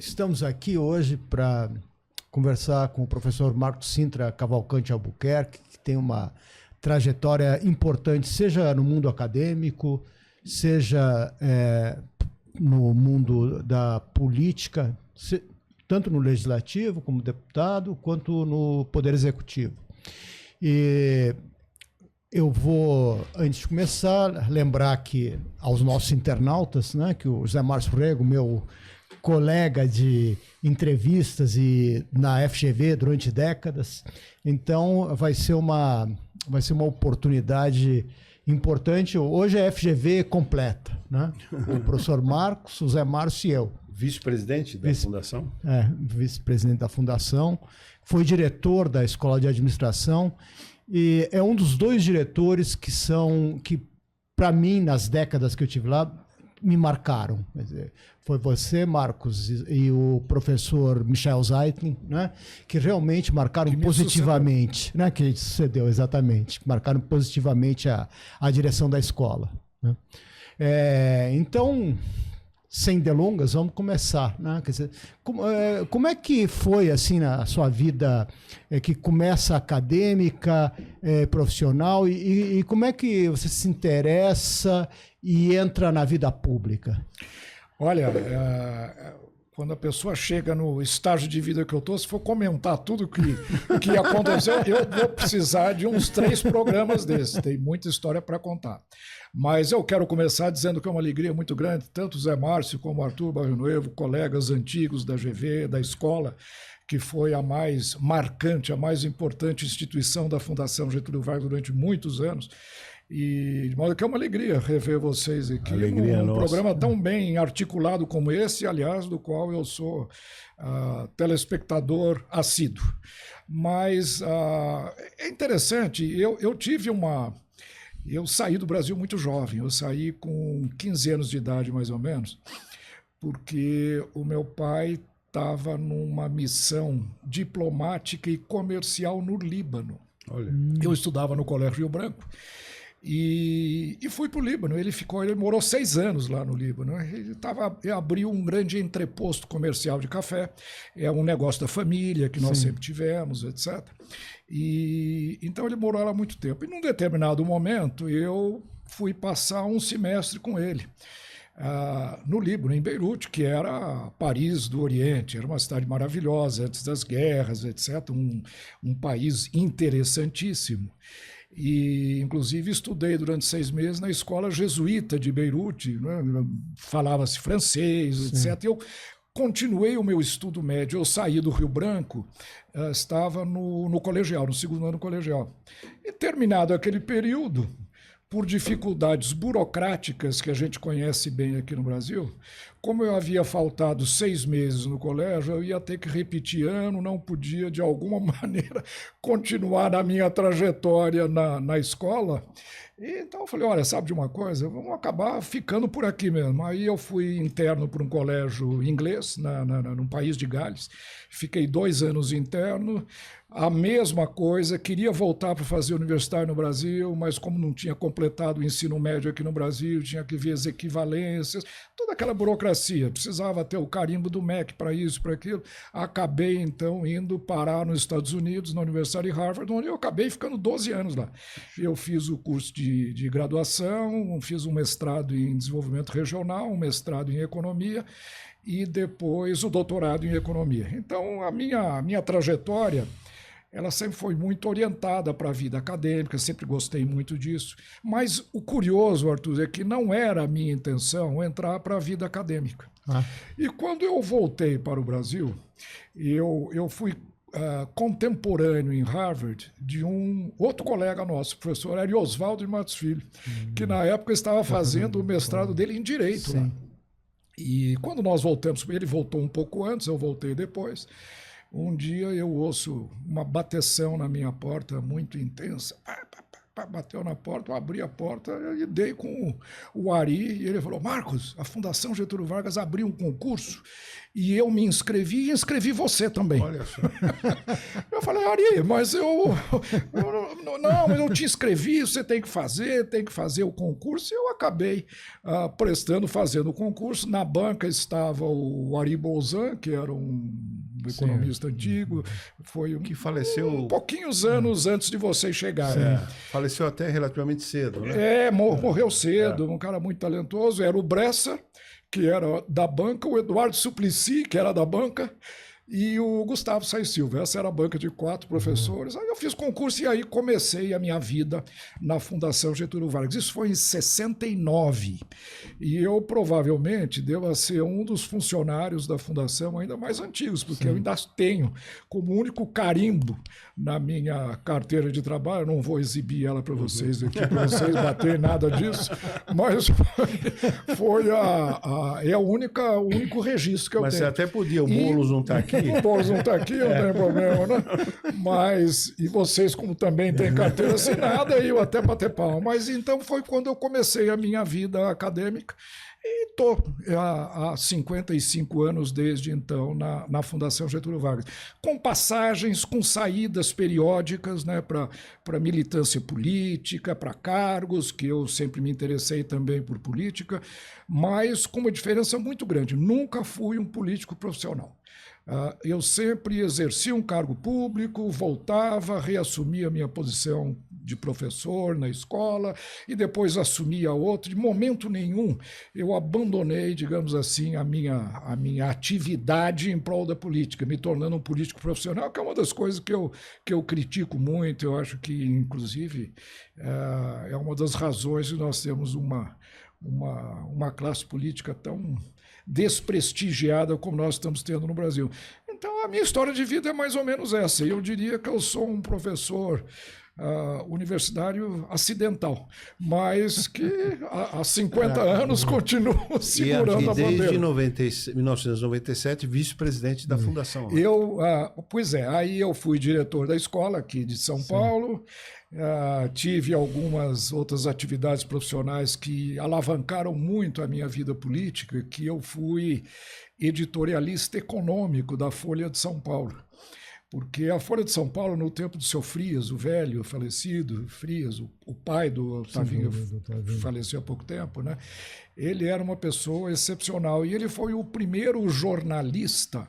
Estamos aqui hoje para conversar com o professor Marcos Sintra Cavalcante Albuquerque, que tem uma trajetória importante, seja no mundo acadêmico, seja no mundo da política, tanto no legislativo como deputado, quanto no poder executivo. E eu vou, antes de começar, lembrar que aos nossos internautas, né, que o José Márcio Rego, meu colega de entrevistas e na FGV durante décadas, então vai ser uma oportunidade importante. Hoje é a FGV completa, né? O professor Marcos, o Zé Márcio e eu. Vice-presidente da Fundação? Vice-presidente da Fundação. Foi diretor da Escola de Administração e é um dos dois diretores que para mim, nas décadas que eu tive lá, me marcaram. Quer dizer, foi você, Marcos, e o professor Michel Zeitlin, né, que realmente marcaram positivamente, né, que sucedeu exatamente, marcaram positivamente a direção da escola, né. Então, sem delongas, vamos começar, né? Quer dizer, como é que foi assim na sua vida que começa acadêmica, profissional, e como é que você se interessa e entra na vida pública? Olha, quando a pessoa chega no estágio de vida que eu estou, se for comentar tudo que aconteceu, eu vou precisar de uns 3 programas desses. Tem muita história para contar. Mas eu quero começar dizendo que é uma alegria muito grande, tanto o Zé Márcio como o Arthur Barrionuevo, colegas antigos da GV, da escola, que foi a mais marcante, a mais importante instituição da Fundação Getúlio Vargas durante muitos anos. E de modo que é uma alegria rever vocês aqui num programa tão bem articulado como esse, aliás, do qual eu sou telespectador assíduo. Mas é interessante, eu saí do Brasil muito jovem, eu saí com 15 anos de idade mais ou menos, porque o meu pai estava numa missão diplomática e comercial no Líbano. Olha. Eu estudava no Colégio Rio Branco e fui para o Líbano. Ele morou 6 anos lá no Líbano. Ele abriu um grande entreposto comercial de café. É um negócio da família que nós sempre tivemos, etc. Então ele morou lá há muito tempo. E num determinado momento eu fui passar um semestre com ele no Líbano, em Beirute, que era Paris do Oriente. Era uma cidade maravilhosa antes das guerras, etc. Um país interessantíssimo. E, inclusive, estudei durante 6 meses na escola jesuíta de Beirute, né? Falava-se francês, etc. E eu continuei o meu estudo médio. Eu saí do Rio Branco, estava no colegial, no 2º ano colegial. E, terminado aquele período, por dificuldades burocráticas que a gente conhece bem aqui no Brasil, como eu havia faltado 6 meses no colégio, eu ia ter que repetir ano, não podia, de alguma maneira, continuar na minha trajetória na escola. Então eu falei, olha, sabe de uma coisa? Vamos acabar ficando por aqui mesmo. Aí eu fui interno para um colégio inglês, num país de Gales. Fiquei 2 anos interno, a mesma coisa, queria voltar para fazer universitário no Brasil, mas como não tinha completado o ensino médio aqui no Brasil, tinha que ver as equivalências, toda aquela burocracia, precisava ter o carimbo do MEC para isso, para aquilo. Acabei, então, indo parar nos Estados Unidos, na Universidade de Harvard, onde eu acabei ficando 12 anos lá. Eu fiz o curso de graduação, fiz um mestrado em desenvolvimento regional, um mestrado em economia e depois o doutorado em economia. Então, a minha trajetória, ela sempre foi muito orientada para a vida acadêmica, sempre gostei muito disso. Mas o curioso, Arthur, é que não era a minha intenção entrar para a vida acadêmica. E quando eu voltei para o Brasil, eu fui contemporâneo em Harvard de um outro colega nosso, o professor Oswaldo de Matos Filho, que na época estava fazendo o mestrado dele em Direito lá. E quando nós voltamos, ele voltou um pouco antes, eu voltei depois. Um dia eu ouço uma bateção na minha porta muito intensa. bateu na porta, eu abri a porta e dei com o Ari, e ele falou, Marcos, a Fundação Getúlio Vargas abriu um concurso e eu me inscrevi e inscrevi você também. Olha só. Eu falei, Ari, mas não, mas eu te inscrevi, você tem que fazer o concurso, e eu acabei fazendo o concurso. Na banca estava o Ari Bolzan, que era um economista antigo, foi que faleceu pouquinhos anos antes de vocês chegarem. Faleceu até relativamente cedo, né? Morreu cedo, um cara muito talentoso. Era o Bressa, que era da banca, o Eduardo Suplicy, que era da banca, e o Gustavo Sais Silva. Essa era a banca de 4 professores. Aí eu fiz concurso e aí comecei a minha vida na Fundação Getúlio Vargas. Isso foi em 69. E eu provavelmente devo ser um dos funcionários da Fundação ainda mais antigos, porque eu ainda tenho como único carimbo na minha carteira de trabalho. Eu não vou exibir ela para vocês aqui, para vocês baterem nada disso, mas é o único registro que eu tenho. Mas você até podia, o Boulos não está aqui. O Boulos não está aqui, não tem problema, né? Mas, e vocês, como também têm carteira assinada, eu até bater palma. Mas então foi quando eu comecei a minha vida acadêmica. E estou há 55 anos desde então na Fundação Getúlio Vargas, com passagens, com saídas periódicas, né, para militância política, para cargos, que eu sempre me interessei também por política, mas com uma diferença muito grande. Nunca fui um político profissional. Eu sempre exerci um cargo público, voltava, reassumia a minha posição de professor na escola e depois assumia outra. De momento nenhum eu abandonei, digamos assim, a minha atividade em prol da política, me tornando um político profissional, que é uma das coisas que eu critico muito. Eu acho que, inclusive, é uma das razões de nós termos uma classe política tão desprestigiada como nós estamos tendo no Brasil. Então, a minha história de vida é mais ou menos essa. Eu diria que eu sou um professor universitário acidental, mas que há 50 anos continuo segurando a bandeira. Desde 1997, vice-presidente da Fundação. Pois é, aí eu fui diretor da escola aqui de São Paulo, tive algumas outras atividades profissionais que alavancaram muito a minha vida política, que eu fui editorialista econômico da Folha de São Paulo. Porque a Folha de São Paulo, no tempo do seu Frias, o velho, falecido, Frias, o pai do Otavinho, faleceu há pouco tempo, né? Ele era uma pessoa excepcional e ele foi o primeiro jornalista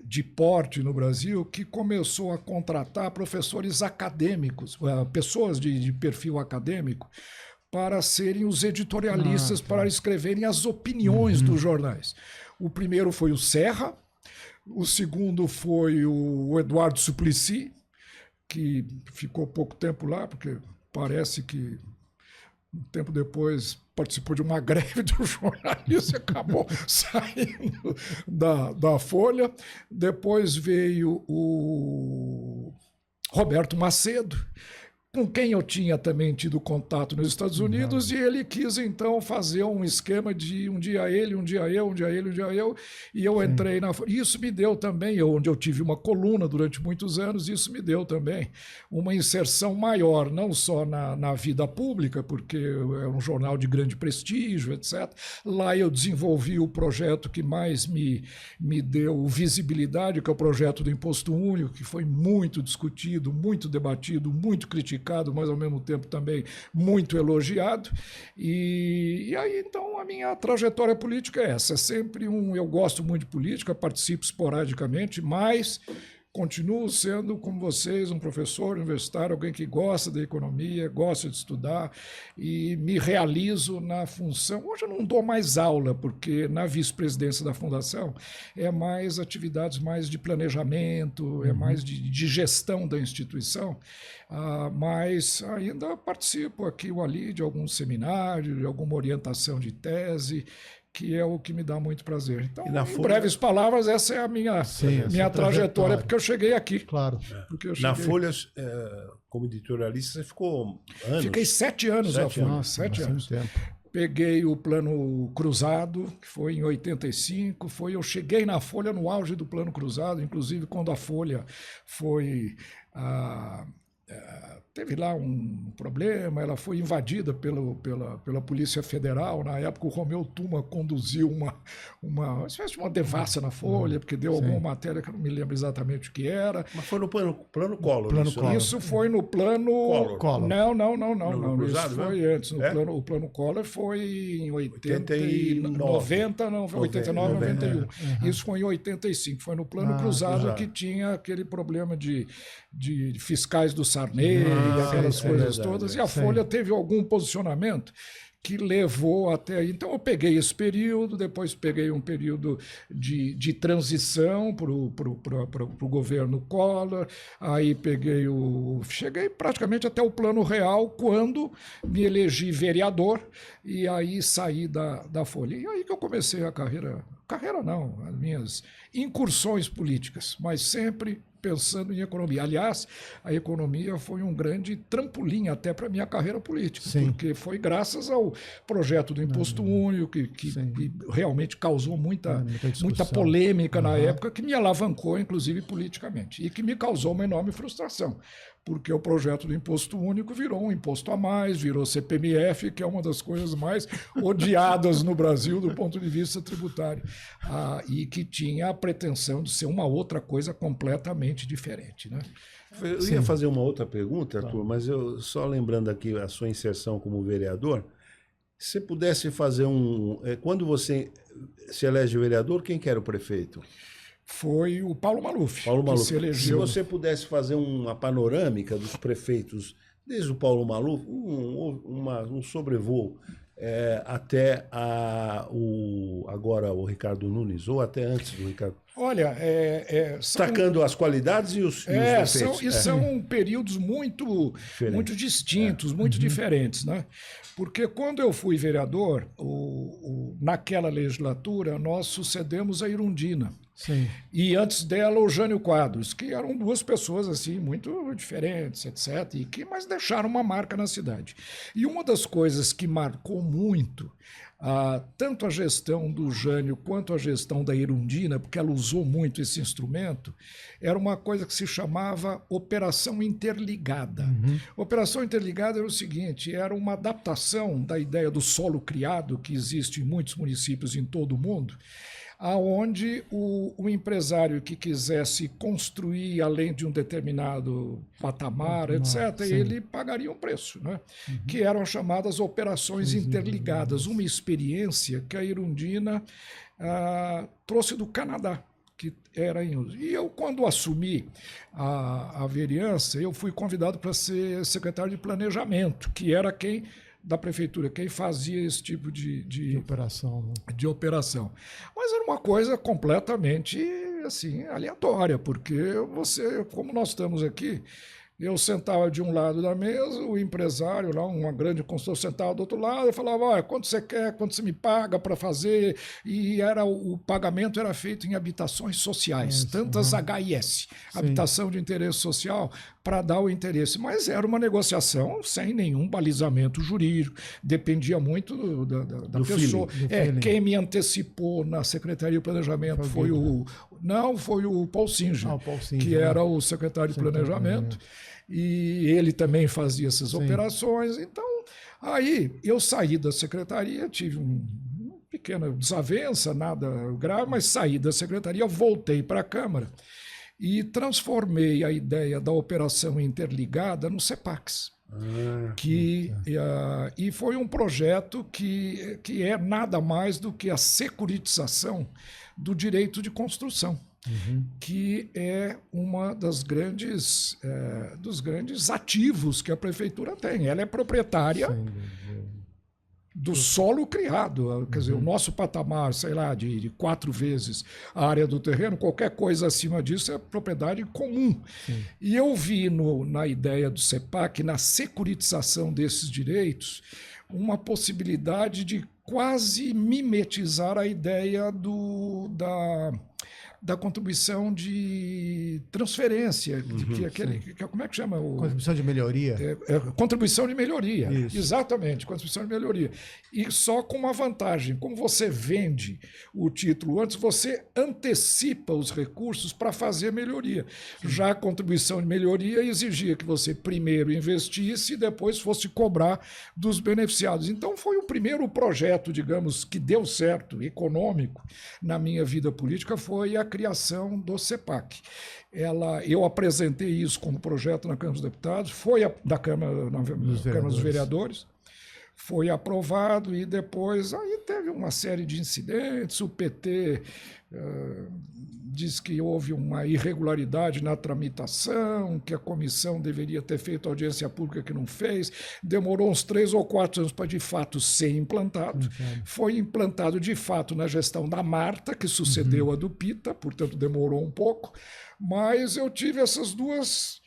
de porte no Brasil que começou a contratar professores acadêmicos, pessoas de perfil acadêmico, para serem os editorialistas, para escreverem as opiniões dos jornais. O primeiro foi o Serra, o segundo foi o Eduardo Suplicy, que ficou pouco tempo lá, porque parece que um tempo depois participou de uma greve do jornalista e acabou saindo da Folha. Depois veio o Roberto Macedo, com quem eu tinha também tido contato nos Estados Unidos, e ele quis, então, fazer um esquema de um dia ele, um dia eu, um dia ele, um dia eu, e eu entrei na... Isso me deu também, onde eu tive uma coluna durante muitos anos, isso me deu também uma inserção maior, não só na vida pública, porque é um jornal de grande prestígio, etc. Lá eu desenvolvi o projeto que mais me deu visibilidade, que é o projeto do Imposto Único, que foi muito discutido, muito debatido, muito criticado, mas ao mesmo tempo também muito elogiado. E aí, então, a minha trajetória política é essa. É sempre eu gosto muito de política, participo esporadicamente, mas continuo sendo, como vocês, um professor universitário, alguém que gosta da economia, gosta de estudar e me realizo na função. Hoje eu não dou mais aula, porque na vice-presidência da Fundação é mais atividades mais de planejamento, é mais de gestão da instituição, mas ainda participo aqui ou ali de algum seminário, de alguma orientação de tese, que é o que me dá muito prazer. Então, em breves palavras, essa é a minha trajetória, porque eu cheguei aqui. Claro. Na Folha, como editorialista, você ficou anos? Fiquei 7 anos na Folha. 7 anos. Tempo. Peguei o Plano Cruzado, que foi em 85. Eu cheguei na Folha no auge do Plano Cruzado, inclusive quando a Folha foi teve lá um problema, ela foi invadida pela Polícia Federal. Na época, o Romeu Tuma conduziu uma espécie de uma devassa na Folha, porque deu alguma matéria que eu não me lembro exatamente o que era. Mas foi no plano Collor. Plano isso, Collor. Isso foi no plano... Collor. Não. Cruzado, Isso foi antes. O plano Collor foi em 90, não, foi 89, 91. Isso foi em 85. Foi no plano cruzado que tinha aquele problema de fiscais do Sarney e aquelas coisas todas. E a Folha teve algum posicionamento que levou até aí. Então, eu peguei esse período, depois peguei um período de transição para o governo Collor, aí cheguei praticamente até o Plano Real, quando me elegi vereador, e aí saí da Folha. E aí que eu comecei a carreira não, as minhas incursões políticas, mas sempre pensando em economia. Aliás, a economia foi um grande trampolim até para a minha carreira política, porque foi graças ao projeto do Imposto Único, que realmente causou muita polêmica na época, que me alavancou, inclusive, politicamente, e que me causou uma enorme frustração, porque o projeto do Imposto Único virou um imposto a mais, virou CPMF, que é uma das coisas mais odiadas no Brasil do ponto de vista tributário, e que tinha a pretensão de ser uma outra coisa completamente diferente, né? Eu ia fazer uma outra pergunta, Arthur, mas eu só lembrando aqui a sua inserção como vereador, se você pudesse fazer quando você se elege vereador, quem que era o prefeito? Foi o Paulo Maluf. Que se elegeu. Se você pudesse fazer uma panorâmica dos prefeitos, desde o Paulo Maluf, um sobrevoo até agora o Ricardo Nunes, ou até antes do Ricardo. Olha, destacando as qualidades e os defeitos. São períodos muito distintos, muito diferentes, né? Porque quando eu fui vereador, naquela legislatura, nós sucedemos a Irundina. Sim. E antes dela, o Jânio Quadros, que eram duas pessoas assim muito diferentes, etc., mas deixaram uma marca na cidade. E uma das coisas que marcou muito tanto a gestão do Jânio quanto a gestão da Irundina, porque ela usou muito esse instrumento, era uma coisa que se chamava Operação Interligada. Operação Interligada era o seguinte, era uma adaptação da ideia do solo criado, que existe em muitos municípios em todo o mundo, aonde o empresário que quisesse construir além de um determinado patamar, etc., ele pagaria um preço, né? Que eram chamadas operações interligadas, uma experiência que a Irundina trouxe do Canadá, que era em uso. E eu, quando assumi a vereança, eu fui convidado para ser secretário de planejamento, que era da prefeitura, quem fazia esse tipo de operação, né? De operação. Mas era uma coisa completamente assim, aleatória, porque como nós estamos aqui, eu sentava de um lado da mesa, o empresário, lá, uma grande construtora, sentava do outro lado, eu falava, olha, quanto você quer, quanto você me paga para fazer, e o pagamento era feito em habitações sociais, tantas HIS, habitação de interesse social, para dar o interesse. Mas era uma negociação sem nenhum balizamento jurídico, dependia muito da pessoa. Quem me antecipou na Secretaria de Planejamento foi o Paul Singer, que era o secretário de Planejamento, e ele também fazia essas operações. Então, aí eu saí da secretaria, tive uma pequena desavença, nada grave, mas saí da secretaria, voltei para a Câmara e transformei a ideia da operação interligada no CEPAX. E foi um projeto que é nada mais do que a securitização do direito de construção, que é uma dos grandes ativos que a prefeitura tem. Ela é proprietária do solo criado, quer dizer, o nosso patamar, sei lá, de 4 vezes a área do terreno, qualquer coisa acima disso é propriedade comum. E eu vi na ideia do CEPAC, na securitização desses direitos, uma possibilidade de quase mimetizar a ideia da contribuição de transferência, como é que chama? Contribuição de melhoria. Contribuição de melhoria, Isso. Exatamente, contribuição de melhoria. E só com uma vantagem, como você vende o título antes, você antecipa os recursos para fazer melhoria. Já a contribuição de melhoria exigia que você primeiro investisse e depois fosse cobrar dos beneficiados. Então foi o primeiro projeto, digamos, que deu certo, econômico, na minha vida política, foi a criação do CEPAC. Eu apresentei isso como projeto na Câmara dos Deputados, da Câmara dos Vereadores, foi aprovado e depois aí teve uma série de incidentes, o PT diz que houve uma irregularidade na tramitação, que a comissão deveria ter feito audiência pública que não fez, demorou uns 3 ou 4 anos para de fato ser implantado, foi implantado de fato na gestão da Marta, que sucedeu a do Pita, portanto demorou um pouco, mas eu tive esses dois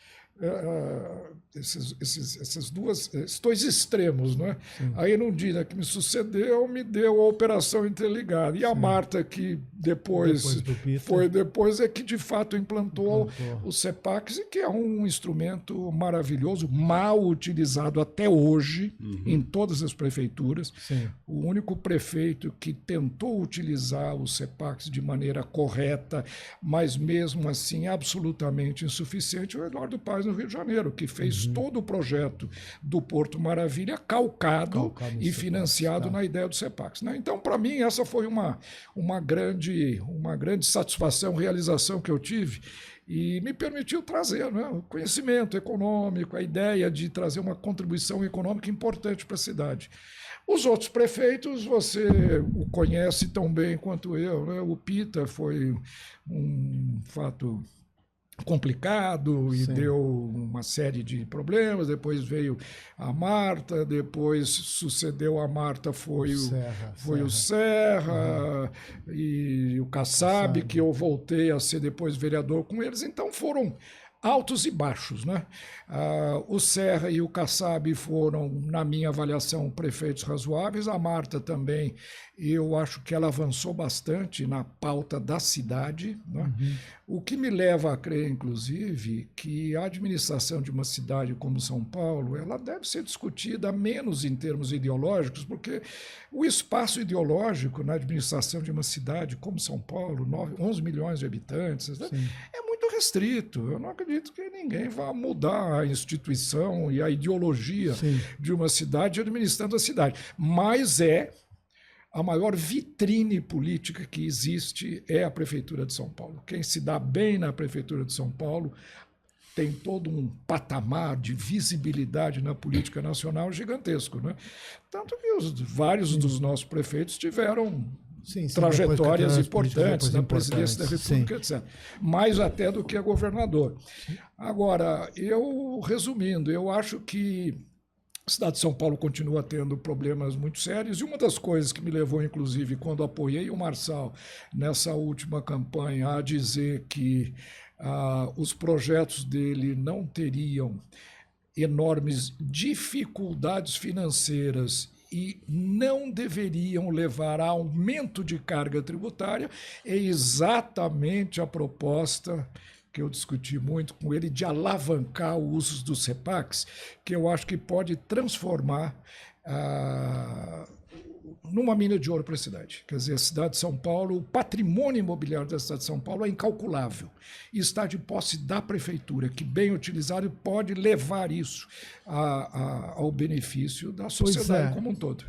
extremos, né? Aí num dia que me sucedeu, me deu a Operação Interligada. E a Marta, que depois é que de fato implantou o CEPAC, que é um instrumento maravilhoso, mal utilizado até hoje em todas as prefeituras. Sim. O único prefeito que tentou utilizar o CEPAC de maneira correta, mas mesmo assim absolutamente insuficiente, é o Eduardo Paes, no Rio de Janeiro, que fez todo o projeto do Porto Maravilha calcado e financiado na ideia do CEPAC, né? Então, para mim, essa foi uma grande satisfação, realização que eu tive e me permitiu trazer, né, o conhecimento econômico, a ideia de trazer uma contribuição econômica importante para a cidade. Os outros prefeitos, você o conhece tão bem quanto eu, né? O Pita foi um fato complicado e deu uma série de problemas, depois veio a Marta, depois sucedeu a Marta foi o Serra e o Kassab, que eu voltei a ser depois vereador com eles, então foram altos e baixos, né? O Serra e o Kassab foram, na minha avaliação, prefeitos razoáveis. A Marta também, eu acho que ela avançou bastante na pauta da cidade, né? O que me leva a crer, inclusive, que a administração de uma cidade como São Paulo, ela deve ser discutida menos em termos ideológicos, porque o espaço ideológico na administração de uma cidade como São Paulo, 11 milhões de habitantes, né? É muito restrito. Eu não acredito que ninguém vá mudar a instituição e a ideologia de uma cidade administrando a cidade. Mas a maior vitrine política que existe é a Prefeitura de São Paulo. Quem se dá bem na Prefeitura de São Paulo tem todo um patamar de visibilidade na política nacional gigantesco, né? Tanto que vários dos nossos prefeitos tiveram trajetórias importantes na presidência da República, etc. Mais até do que a governador. Agora, resumindo, eu acho que a cidade de São Paulo continua tendo problemas muito sérios, e uma das coisas que me levou, inclusive, quando apoiei o Marçal nessa última campanha, a dizer que os projetos dele não teriam enormes dificuldades financeiras e não deveriam levar a aumento de carga tributária, é exatamente a proposta que eu discuti muito com ele, de alavancar o uso dos CEPACs, que eu acho que pode transformar numa mina de ouro para a cidade. Quer dizer, a cidade de São Paulo, o patrimônio imobiliário da cidade de São Paulo é incalculável e está de posse da prefeitura, que, bem utilizado, pode levar isso ao benefício da sociedade como um todo.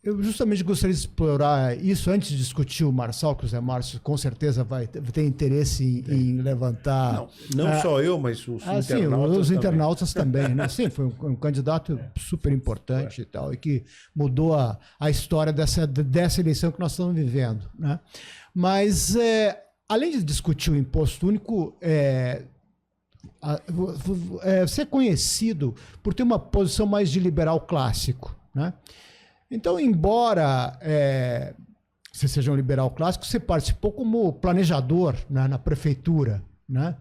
Eu justamente gostaria de explorar isso antes de discutir o Marçal, que o Zé Márcio com certeza vai ter interesse em levantar... Não só eu, mas os internautas os internautas também, né? Sim, foi um candidato super importante e tal, e que mudou a história dessa eleição que nós estamos vivendo, né? Mas, além de discutir o imposto único, você é conhecido por ter uma posição mais de liberal clássico, né? Então, embora você seja um liberal clássico, você participou como planejador, né, na prefeitura, né?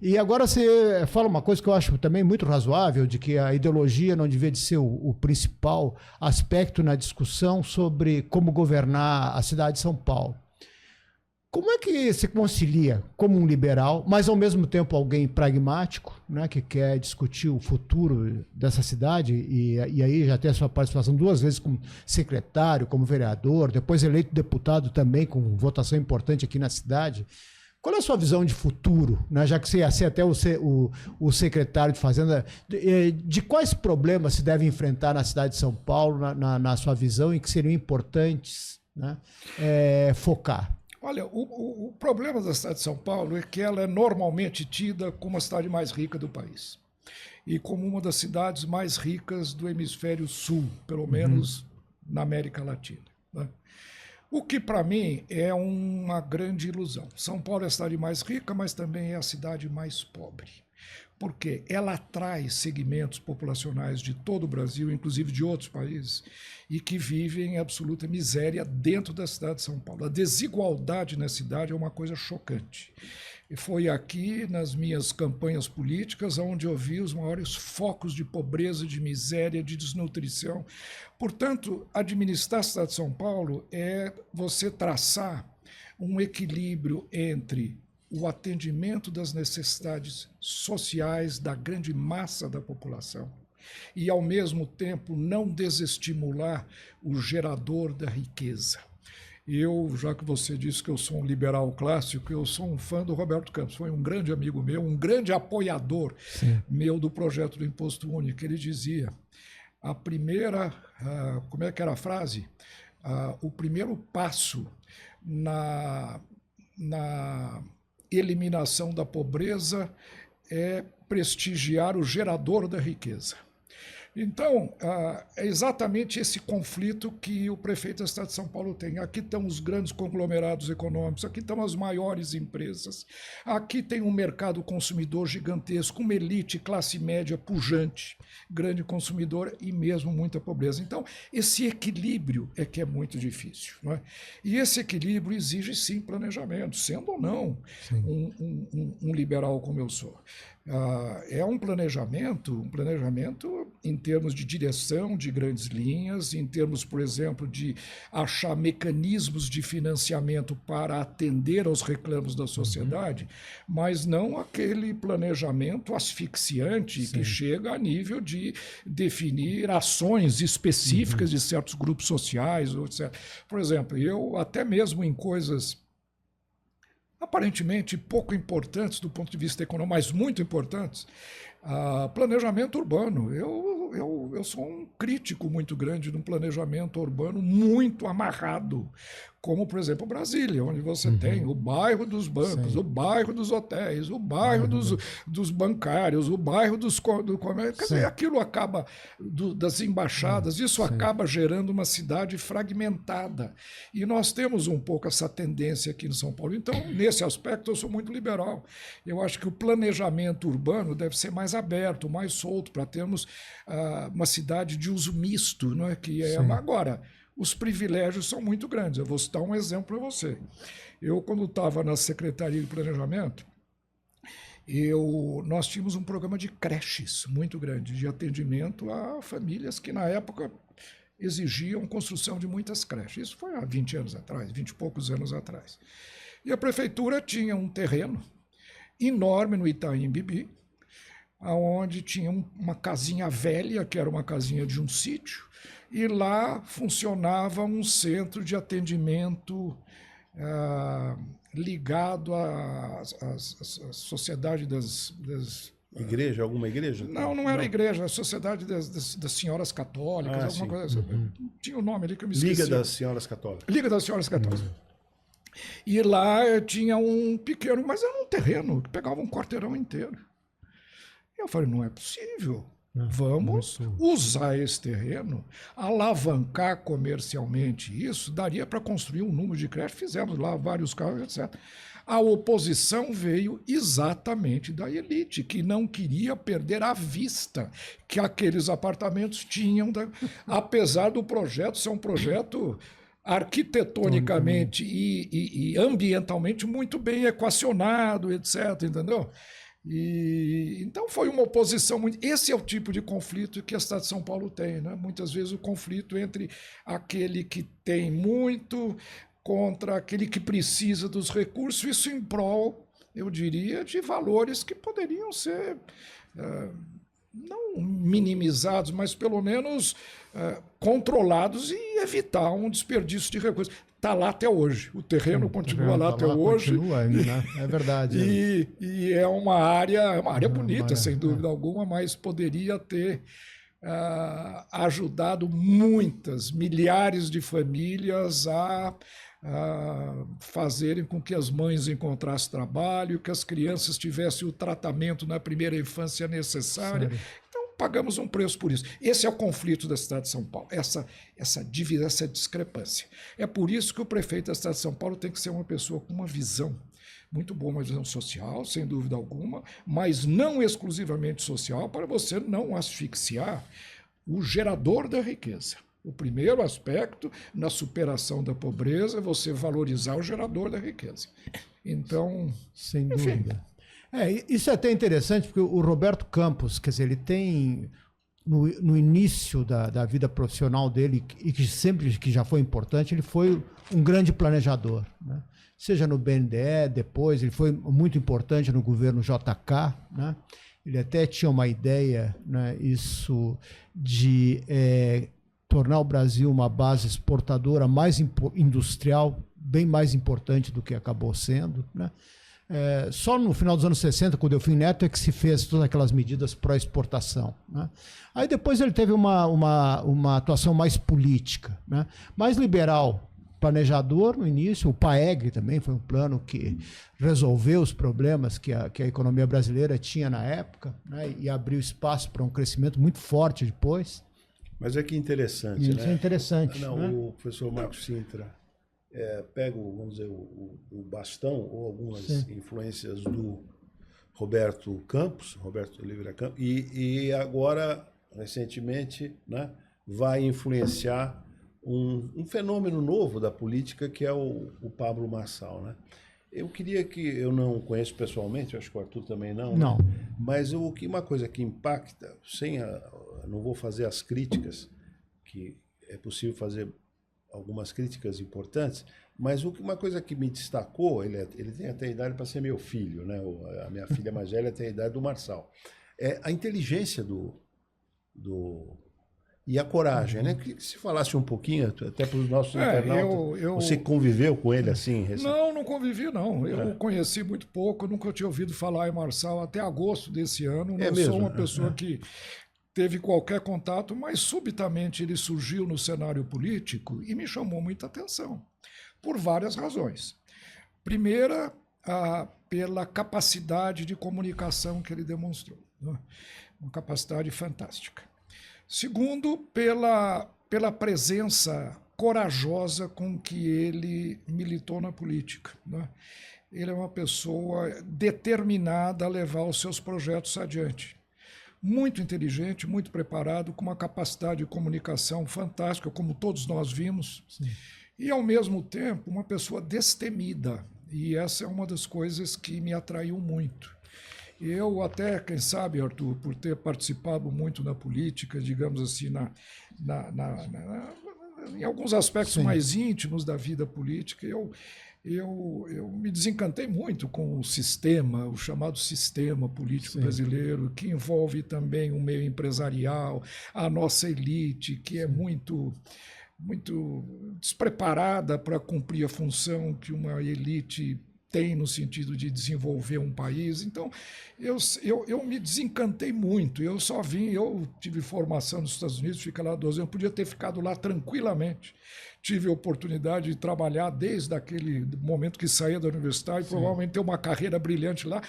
E agora você fala uma coisa que eu acho também muito razoável, de que a ideologia não devia de ser o principal aspecto na discussão sobre como governar a cidade de São Paulo. Como é que se concilia como um liberal, mas ao mesmo tempo alguém pragmático, né, que quer discutir o futuro dessa cidade e aí já tem a sua participação 2 vezes como secretário, como vereador, depois eleito deputado também com votação importante aqui na cidade. Qual é a sua visão de futuro, né, já que você ia ser até o secretário de Fazenda, de quais problemas se deve enfrentar na cidade de São Paulo, na sua visão, e que seriam importantes, né, focar? Olha, o problema da cidade de São Paulo é que ela é normalmente tida como a cidade mais rica do país e como uma das cidades mais ricas do hemisfério sul, pelo menos na América Latina, né? O que, para mim, é uma grande ilusão. São Paulo é a cidade mais rica, mas também é a cidade mais pobre. Porque ela atrai segmentos populacionais de todo o Brasil, inclusive de outros países, e que vivem em absoluta miséria dentro da cidade de São Paulo. A desigualdade na cidade é uma coisa chocante. E foi aqui, nas minhas campanhas políticas, onde eu vi os maiores focos de pobreza, de miséria, de desnutrição. Portanto, administrar a cidade de São Paulo é você traçar um equilíbrio entre o atendimento das necessidades sociais da grande massa da população e, ao mesmo tempo, não desestimular o gerador da riqueza. Eu, já que você disse que eu sou um liberal clássico, eu sou um fã do Roberto Campos, foi um grande amigo meu, um grande apoiador meu do projeto do Imposto Único. Ele dizia, como é que era a frase? O primeiro passo na eliminação da pobreza é prestigiar o gerador da riqueza. Então, é exatamente esse conflito que o prefeito da cidade de São Paulo tem. Aqui estão os grandes conglomerados econômicos, aqui estão as maiores empresas, aqui tem um mercado consumidor gigantesco, uma elite, classe média pujante, grande consumidor e mesmo muita pobreza. Então, esse equilíbrio é que é muito difícil, não é? E esse equilíbrio exige, sim, planejamento, sendo ou não um liberal como eu sou. É um planejamento em termos de direção de grandes linhas, em termos, por exemplo, de achar mecanismos de financiamento para atender aos reclamos da sociedade, mas não aquele planejamento asfixiante que chega a nível de definir ações específicas de certos grupos sociais, etc. Por exemplo, eu até mesmo em coisas aparentemente pouco importantes do ponto de vista econômico, mas muito importantes, planejamento urbano. Eu sou um crítico muito grande de um planejamento urbano muito amarrado, como, por exemplo, Brasília, onde você tem o bairro dos bancos, o bairro dos hotéis, o bairro dos bancários, o bairro do comércio. Quer dizer, aquilo acaba, das embaixadas, isso acaba gerando uma cidade fragmentada. E nós temos um pouco essa tendência aqui em São Paulo. Então, nesse aspecto, eu sou muito liberal. Eu acho que o planejamento urbano deve ser mais aberto, mais solto, para termos uma cidade de uso misto, não é? Que é agora. Os privilégios são muito grandes. Eu vou citar um exemplo para você. Eu, quando estava na Secretaria de Planejamento, nós tínhamos um programa de creches muito grande, de atendimento a famílias que, na época, exigiam construção de muitas creches. Isso foi há 20 anos atrás, 20 e poucos anos atrás. E a prefeitura tinha um terreno enorme no Itaim Bibi, onde tinha uma casinha velha, que era uma casinha de um sítio, e lá funcionava um centro de atendimento ligado à sociedade das Igreja? Alguma igreja? Não era igreja, a Sociedade das Senhoras Católicas, alguma coisa assim. Tinha um nome ali que eu me esqueci. Liga das Senhoras Católicas. Liga das Senhoras Católicas. E lá tinha um pequeno, mas era um terreno que pegava um quarteirão inteiro. Eu falei, não é possível. Vamos usar esse terreno, alavancar comercialmente isso, daria para construir um número de creches, fizemos lá vários carros, etc. A oposição veio exatamente da elite, que não queria perder a vista que aqueles apartamentos tinham, apesar do projeto ser um projeto arquitetonicamente e ambientalmente muito bem equacionado, etc., entendeu? Então foi uma oposição muito. Esse é o tipo de conflito que a cidade de São Paulo tem, né? Muitas vezes o conflito entre aquele que tem muito contra aquele que precisa dos recursos, isso em prol, eu diria, de valores que poderiam ser não minimizados, mas pelo menos controlados e evitar um desperdício de recursos. Está lá até hoje, o terreno continua lá até hoje. Continua ainda, né? É verdade. E é uma área bonita, sem dúvida alguma, mas poderia ter ajudado muitas, milhares de famílias a fazerem com que as mães encontrassem trabalho, que as crianças tivessem o tratamento na primeira infância necessária. Sério? Então, pagamos um preço por isso. Esse é o conflito da cidade de São Paulo, essa discrepância. É por isso que o prefeito da cidade de São Paulo tem que ser uma pessoa com uma visão muito boa, uma visão social, sem dúvida alguma, mas não exclusivamente social, para você não asfixiar o gerador da riqueza. O primeiro aspecto na superação da pobreza é você valorizar o gerador da riqueza. Então, sem dúvida. Isso é até interessante, porque o Roberto Campos, quer dizer, ele tem, no início da vida profissional dele, e que sempre que já foi importante, ele foi um grande planejador, né? Seja no BNDE, depois, ele foi muito importante no governo JK, né? Ele até tinha uma ideia, né, isso de tornar o Brasil uma base exportadora mais industrial, bem mais importante do que acabou sendo, né? Só no final dos anos 60, com o Delfim Neto, é que se fez todas aquelas medidas pró-exportação, né? Aí depois ele teve uma atuação mais política, né? Mais liberal, planejador no início. O PAEG também foi um plano que resolveu os problemas que a economia brasileira tinha na época, né? E abriu espaço para um crescimento muito forte depois. Mas é que interessante, Isso né? é interessante. Não, né? O professor Marcos Sintra pega, vamos dizer, o bastão ou algumas influências do Roberto Campos, Roberto Oliveira Campos, e agora, recentemente, né, vai influenciar um fenômeno novo da política, que é o Pablo Marçal, né? Eu não conheço pessoalmente, acho que o Arthur também não. Não. Né? Mas uma coisa que impacta, não vou fazer as críticas, que é possível fazer algumas críticas importantes, mas uma coisa que me destacou, ele tem até idade para ser meu filho, né? A minha filha mais velha tem a idade do Marçal. É a inteligência e a coragem, né? Que se falasse um pouquinho, até para os nossos internautas, você conviveu com ele assim? Não convivi, não. Eu conheci muito pouco, nunca tinha ouvido falar em Marçal até agosto desse ano. Não sou uma pessoa que teve qualquer contato, mas subitamente ele surgiu no cenário político e me chamou muita atenção, por várias razões. Primeira, pela capacidade de comunicação que ele demonstrou, né? Uma capacidade fantástica. Segundo, pela presença corajosa com que ele militou na política, né? Ele é uma pessoa determinada a levar os seus projetos adiante. Muito inteligente, muito preparado, com uma capacidade de comunicação fantástica, como todos nós vimos. Sim. E, ao mesmo tempo, uma pessoa destemida. E essa é uma das coisas que me atraiu muito. Eu até, quem sabe, Arthur, por ter participado muito na política, digamos assim, em alguns aspectos mais íntimos da vida política, eu me desencantei muito com o sistema, o chamado sistema político brasileiro, que envolve também o meio empresarial, a nossa elite, que é muito despreparada para cumprir a função que uma elite tem no sentido de desenvolver um país. Então, eu me desencantei muito. Eu tive formação nos Estados Unidos, fiquei lá 12 anos, eu podia ter ficado lá tranquilamente. Tive a oportunidade de trabalhar desde aquele momento que saía da universidade, provavelmente ter uma carreira brilhante lá.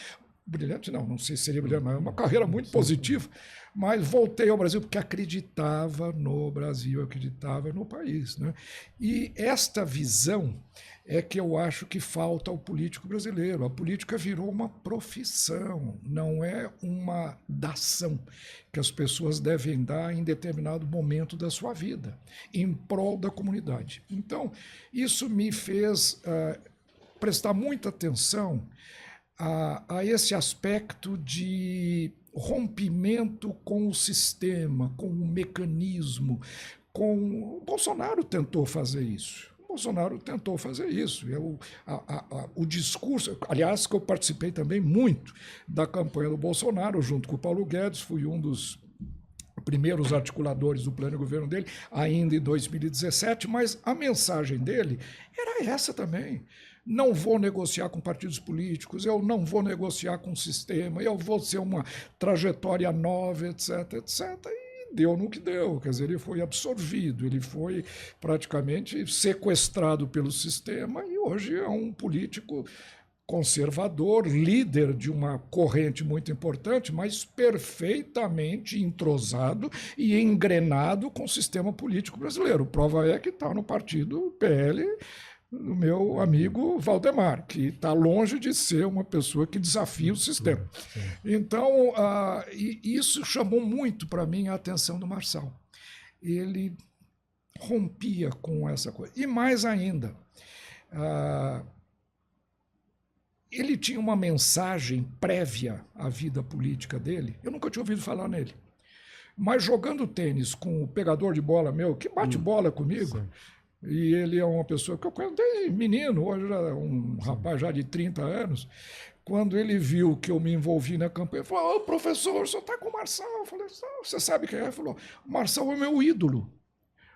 Brilhante não sei se seria brilhante, mas uma carreira muito positiva. Mas voltei ao Brasil porque acreditava no Brasil, acreditava no país, né? E esta visão é que eu acho que falta ao político brasileiro. A política virou uma profissão, não é uma dação que as pessoas devem dar em determinado momento da sua vida, em prol da comunidade. Então, isso me fez prestar muita atenção a esse aspecto de rompimento com o sistema, com o mecanismo. O Bolsonaro tentou fazer isso. O Bolsonaro tentou fazer isso. O discurso, aliás, que eu participei também muito da campanha do Bolsonaro, junto com o Paulo Guedes, fui um dos primeiros articuladores do plano de governo dele, ainda em 2017, mas a mensagem dele era essa também. Não vou negociar com partidos políticos, eu não vou negociar com o sistema, eu vou ser uma trajetória nova, etc, etc. E deu no que deu, quer dizer, ele foi absorvido, ele foi praticamente sequestrado pelo sistema e hoje é um político conservador, líder de uma corrente muito importante, mas perfeitamente entrosado e engrenado com o sistema político brasileiro. Prova é que está no partido PL do meu amigo Valdemar, que está longe de ser uma pessoa que desafia o sistema. Então, isso chamou muito para mim a atenção do Marçal. Ele rompia com essa coisa. E mais ainda, ele tinha uma mensagem prévia à vida política dele. Eu nunca tinha ouvido falar nele. Mas jogando tênis com o pegador de bola meu, que bate bola comigo, sim. E ele é uma pessoa que eu conheço desde menino, hoje já é um rapaz já de 30 anos. Quando ele viu que eu me envolvi na campanha, ele falou: professor, o senhor está com o Marçal? Eu falei: você sabe quem é? Ele falou: o Marçal é meu ídolo.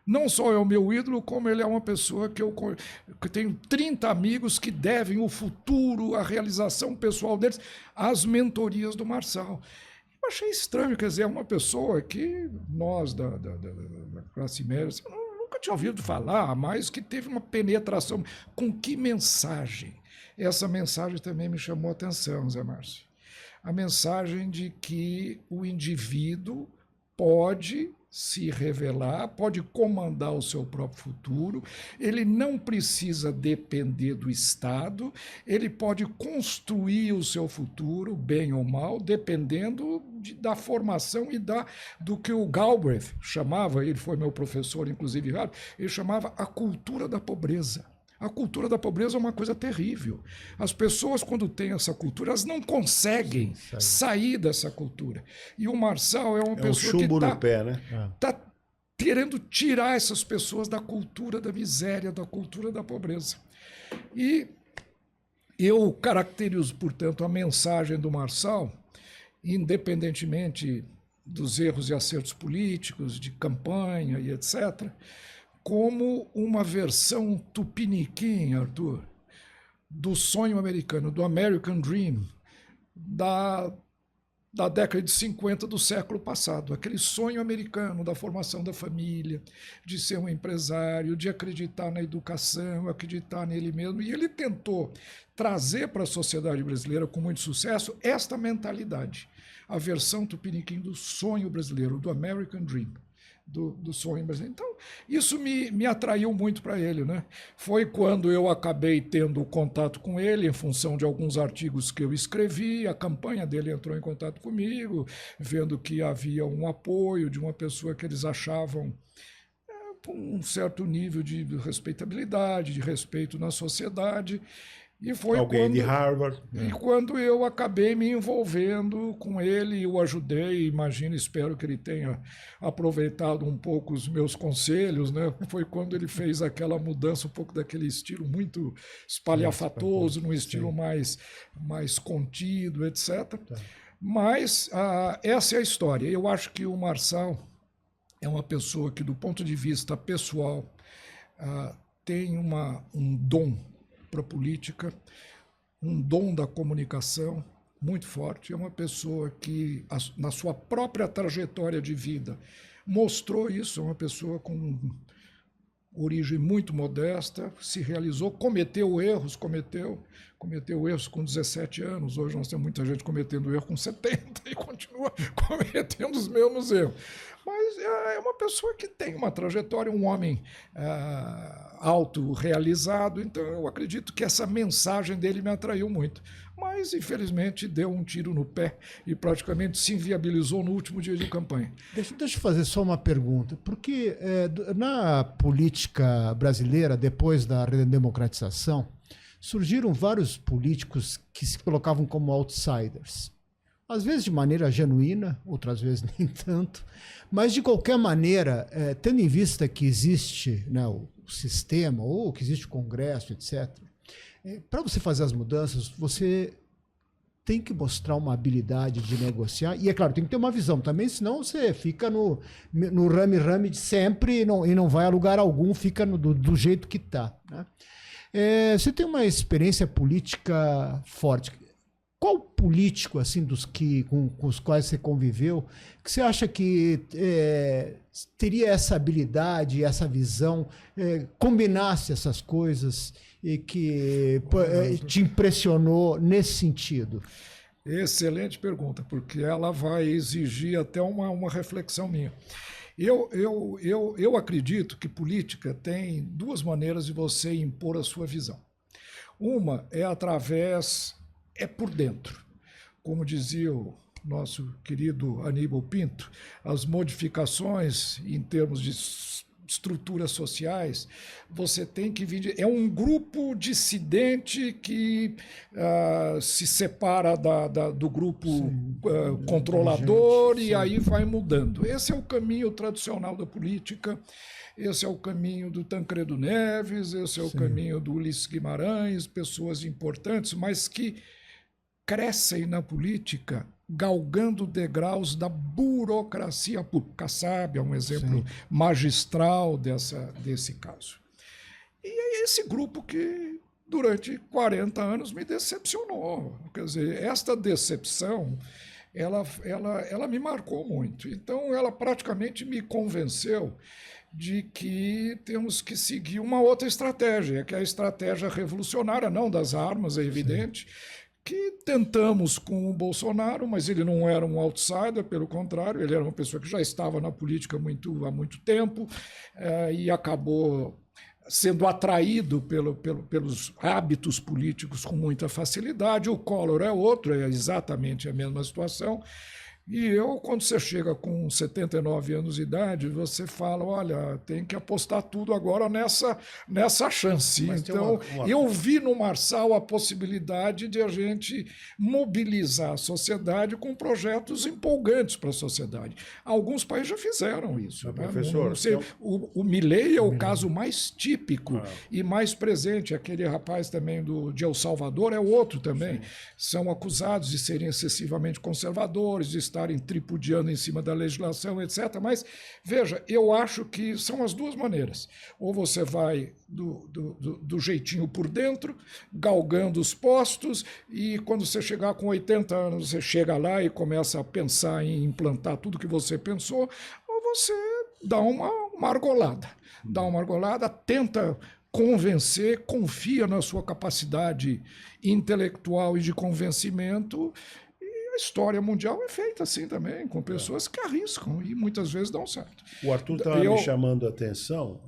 Não só é o meu ídolo, como ele é uma pessoa que tenho 30 amigos que devem o futuro, a realização pessoal deles, às mentorias do Marçal. Eu achei estranho, quer dizer, é uma pessoa que nós, da classe média, nunca tinha ouvido falar, mas que teve uma penetração. Com que mensagem? Essa mensagem também me chamou a atenção, Zé Márcio. A mensagem de que o indivíduo pode se revelar, pode comandar o seu próprio futuro, ele não precisa depender do Estado, ele pode construir o seu futuro, bem ou mal, dependendo da formação e do que o Galbraith chamava, ele foi meu professor, inclusive, ele chamava a cultura da pobreza. A cultura da pobreza é uma coisa terrível. As pessoas, quando têm essa cultura, elas não conseguem sair dessa cultura. E o Marçal é uma pessoa que chumbo no pé, né? Está querendo tirar essas pessoas da cultura da miséria, da cultura da pobreza. E eu caracterizo, portanto, a mensagem do Marçal, independentemente dos erros e acertos políticos, de campanha e etc., como uma versão tupiniquim, Arthur, do sonho americano, do American Dream, da década de 50 do século passado. Aquele sonho americano da formação da família, de ser um empresário, de acreditar na educação, acreditar nele mesmo. E ele tentou trazer para a sociedade brasileira, com muito sucesso, esta mentalidade, a versão tupiniquim do sonho brasileiro, do American Dream. Do sonho brasileiro. Então, isso me atraiu muito para ele, né? Foi quando eu acabei tendo contato com ele, em função de alguns artigos que eu escrevi, a campanha dele entrou em contato comigo, vendo que havia um apoio de uma pessoa que eles achavam um certo nível de respeitabilidade, de respeito na sociedade. E foi alguém de Harvard. E quando eu acabei me envolvendo com ele, eu ajudei, imagino, espero que ele tenha aproveitado um pouco os meus conselhos, né? Foi quando ele fez aquela mudança, um pouco daquele estilo muito espalhafatoso, num estilo mais contido, etc. Tá. Mas essa é a história. Eu acho que o Marçal é uma pessoa que, do ponto de vista pessoal, tem um dom para a política, um dom da comunicação muito forte. É uma pessoa que, na sua própria trajetória de vida, mostrou isso. É uma pessoa com origem muito modesta, se realizou, cometeu erros com 17 anos. Hoje nós temos muita gente cometendo erro com 70 e continua cometendo os mesmos erros. Mas é uma pessoa que tem uma trajetória, um homem autorrealizado, então eu acredito que essa mensagem dele me atraiu muito. Mas, infelizmente, deu um tiro no pé e praticamente se inviabilizou no último dia de campanha. Deixa eu fazer só uma pergunta, porque na política brasileira, depois da redemocratização, surgiram vários políticos que se colocavam como outsiders. Às vezes de maneira genuína, outras vezes nem tanto, mas de qualquer maneira, tendo em vista que existe, né, sistema, ou que existe o Congresso, etc. Para você fazer as mudanças, você tem que mostrar uma habilidade de negociar, e é claro, tem que ter uma visão também, senão você fica no rame-rame de sempre e não vai a lugar algum, fica do jeito que está, né? Você tem uma experiência política forte. Qual político, assim, com os quais você conviveu, que você acha que teria essa habilidade, essa visão, combinasse essas coisas e que te impressionou nesse sentido? Excelente pergunta, porque ela vai exigir até uma reflexão minha. Eu acredito que política tem duas maneiras de você impor a sua visão. Uma é por dentro. Como dizia o nosso querido Aníbal Pinto, as modificações em termos de estruturas sociais, você tem que vir... É um grupo dissidente que se separa do grupo controlador, e aí vai mudando. Esse é o caminho tradicional da política, esse é o caminho do Tancredo Neves, esse é o caminho do Ulisses Guimarães, pessoas importantes, mas que crescem na política galgando degraus da burocracia pública. Kassab é um exemplo magistral desse caso. E é esse grupo que, durante 40 anos, me decepcionou. Quer dizer, esta decepção, ela me marcou muito. Então, ela praticamente me convenceu de que temos que seguir uma outra estratégia, que é a estratégia revolucionária, não das armas, é evidente, que tentamos com o Bolsonaro, mas ele não era um outsider, pelo contrário, ele era uma pessoa que já estava na política há muito tempo e acabou sendo atraído pelos hábitos políticos com muita facilidade. O Collor é outro, é exatamente a mesma situação. E quando você chega com 79 anos de idade, você fala, olha, tem que apostar tudo agora nessa chance. Mas então, eu vi no Marçal a possibilidade de a gente mobilizar a sociedade com projetos empolgantes para a sociedade. Alguns países já fizeram isso. Né? Professor, não sei, o Milei é o caso mais típico e mais presente. Aquele rapaz também de El Salvador é outro também. Sim. São acusados de serem excessivamente conservadores, de estarem tripudiando em cima da legislação, etc. Mas, veja, eu acho que são as duas maneiras. Ou você vai do jeitinho por dentro, galgando os postos, e quando você chegar com 80 anos, você chega lá e começa a pensar em implantar tudo que você pensou, ou você dá uma argolada. Dá uma argolada, tenta convencer, confia na sua capacidade intelectual e de convencimento. A história mundial é feita assim também, com pessoas que arriscam e muitas vezes dão certo. O Arthur estava me chamando a atenção,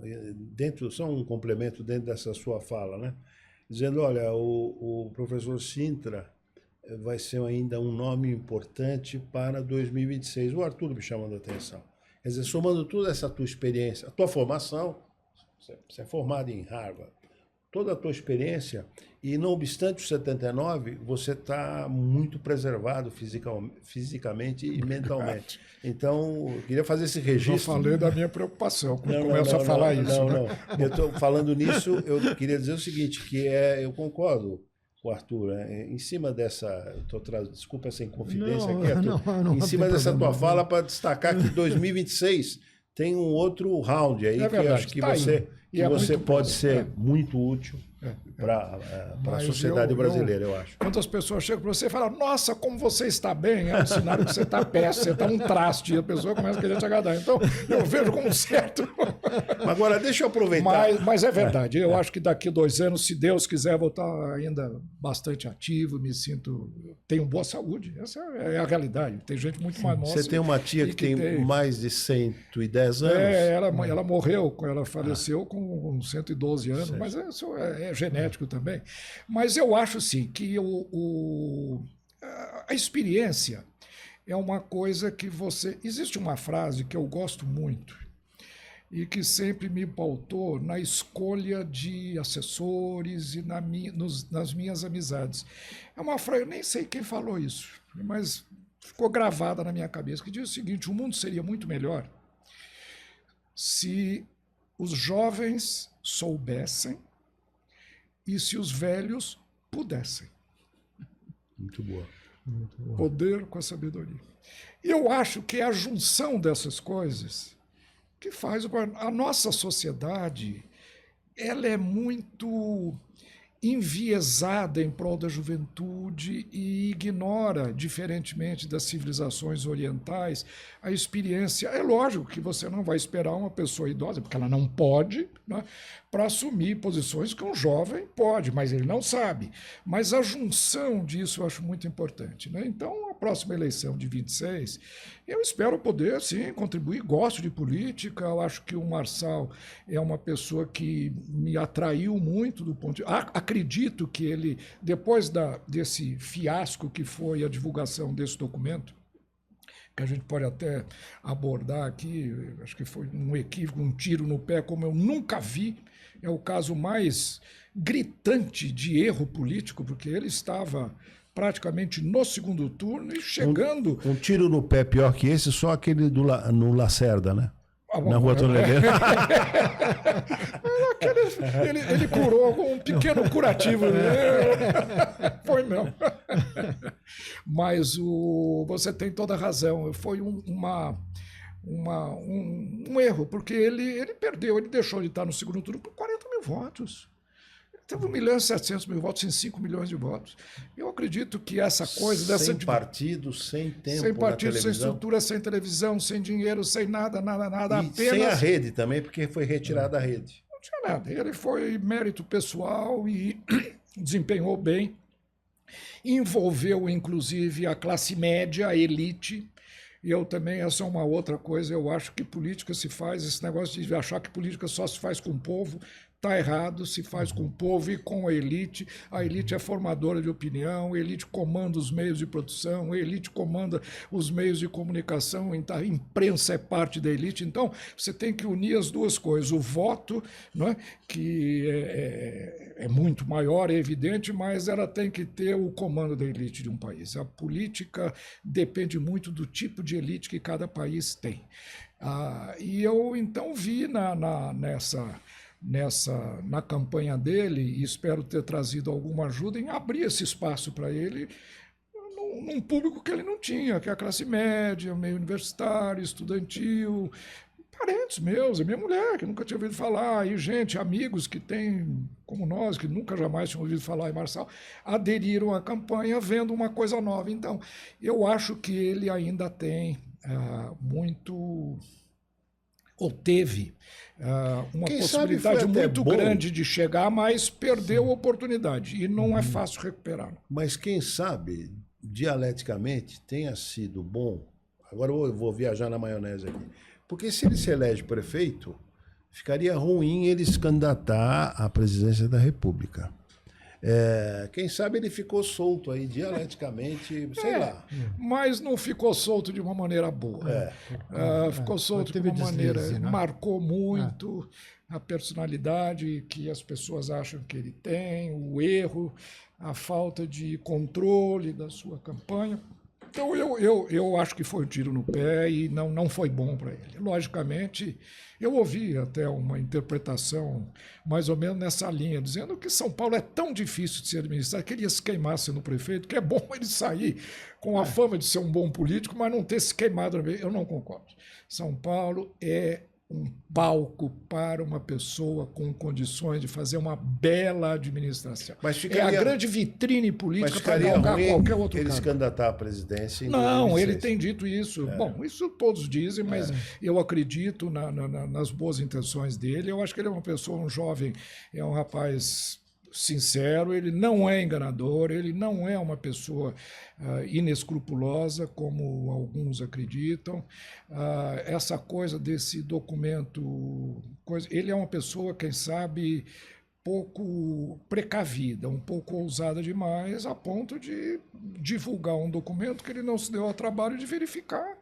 só um complemento dentro dessa sua fala, né? Dizendo, olha, o professor Sintra vai ser ainda um nome importante para 2026. O Arthur me chamando a atenção. Quer dizer, somando toda essa tua experiência, a tua formação, você é formado em Harvard, toda a tua experiência, e não obstante os 79, você está muito preservado fisicamente e mentalmente. Então, eu queria fazer esse registro. Eu falei da minha preocupação quando começo a falar isso. Não. Eu estou falando nisso, eu queria dizer o seguinte, eu concordo com o Arthur, em cima dessa, desculpa essa inconfidência aqui, Arthur, em cima dessa tua fala, para destacar que 2026 tem um outro round aí, que eu acho que você pode ser muito útil para a sociedade brasileira, eu acho. Quando as pessoas chegam para você e falam, nossa, como você está bem, é um sinal que você está péssimo, você está um traste, e a pessoa começa a querer te agradar. Então, eu vejo como certo. Agora, deixa eu aproveitar. Mas é verdade, eu acho que daqui 2 anos, se Deus quiser, vou estar ainda bastante ativo, tenho boa saúde, essa é a realidade. Tem gente muito mais nossa. Você tem uma tia que tem mais de 110 anos? Ela morreu, ela faleceu com 112 anos, mas isso é genético também. Mas eu acho, sim, que a experiência é uma coisa que você... Existe uma frase que eu gosto muito e que sempre me pautou na escolha de assessores e nas minhas amizades. É uma frase, eu nem sei quem falou isso, mas ficou gravada na minha cabeça, que diz o seguinte, o mundo seria muito melhor se os jovens soubessem e se os velhos pudessem. Muito boa. Poder com a sabedoria. Eu acho que é a junção dessas coisas que faz a nossa sociedade, ela é muito enviesada em prol da juventude e ignora, diferentemente das civilizações orientais, a experiência. É lógico que você não vai esperar uma pessoa idosa, porque ela não pode, né, para assumir posições que um jovem pode, mas ele não sabe. Mas a junção disso eu acho muito importante, né? Então, a próxima eleição de 26, eu espero poder, sim, contribuir. Gosto de política, eu acho que o Marçal é uma pessoa que me atraiu muito do ponto de... Acredito que ele, depois desse fiasco que foi a divulgação desse documento, que a gente pode até abordar aqui, acho que foi um equívoco, um tiro no pé, como eu nunca vi. É o caso mais gritante de erro político, porque ele estava praticamente no segundo turno e chegando... Um tiro no pé pior que esse, só aquele no Lacerda, né? Na Rua Toneleiro. Ele curou com um pequeno curativo. Foi não. Mas você tem toda a razão. Foi um erro, porque ele perdeu, ele deixou de estar no segundo turno por 40 mil votos. Teve 1.700.000 votos em 5 milhões de votos. Eu acredito que essa coisa... Sem partido, sem tempo sem partido, na sem estrutura, sem televisão, sem dinheiro, sem nada, apenas... Sem a rede também, porque foi retirada a rede. Não tinha nada. Ele foi mérito pessoal e desempenhou bem. Envolveu, inclusive, a classe média, a elite. Eu também, essa é uma outra coisa, eu acho que política se faz, esse negócio de achar que política só se faz com o povo, está errado, se faz com o povo e com a elite. A elite é formadora de opinião, a elite comanda os meios de produção, a elite comanda os meios de comunicação, a imprensa é parte da elite. Então, você tem que unir as duas coisas. O voto, não é, que é muito maior, é evidente, mas ela tem que ter o comando da elite de um país. A política depende muito do tipo de elite que cada país tem. E eu, então, vi na campanha dele, e espero ter trazido alguma ajuda em abrir esse espaço para ele num público que ele não tinha, que é a classe média, meio universitário, estudantil, parentes meus, a minha mulher, que nunca tinha ouvido falar, e gente, amigos que tem, como nós, que nunca jamais tinham ouvido falar em Marçal, aderiram à campanha vendo uma coisa nova. Então, eu acho que ele ainda tem muito... ou teve uma possibilidade muito grande de chegar, mas perdeu a oportunidade, e não é fácil recuperar. Mas quem sabe, dialeticamente, tenha sido bom. Agora eu vou viajar na maionese aqui. Porque se ele se elege prefeito, ficaria ruim ele se candidatar à presidência da República. Quem sabe ele ficou solto aí, dialeticamente, sei lá. Mas não ficou solto de uma maneira boa. Ficou solto de uma maneira... Né? Marcou muito a personalidade que as pessoas acham que ele tem, o erro, a falta de controle da sua campanha. Então, eu acho que foi um tiro no pé e não foi bom para ele. Logicamente, eu ouvi até uma interpretação mais ou menos nessa linha, dizendo que São Paulo é tão difícil de ser administrado que ele ia se queimar sendo prefeito, que é bom ele sair com a fama de ser um bom político, mas não ter se queimado. Eu não concordo. São Paulo é um palco para uma pessoa com condições de fazer uma bela administração. É a grande vitrine política para galgar qualquer outro ele cara. Se candidatar à presidência em Não, 2006. ele tem dito isso. Bom, isso todos dizem, mas eu acredito nas boas intenções dele. Eu acho que ele é uma pessoa, um jovem, é um rapaz sincero, ele não é enganador, ele não é uma pessoa inescrupulosa, como alguns acreditam. Essa coisa desse documento, ele é uma pessoa, quem sabe, pouco precavida, um pouco ousada demais, a ponto de divulgar um documento que ele não se deu ao trabalho de verificar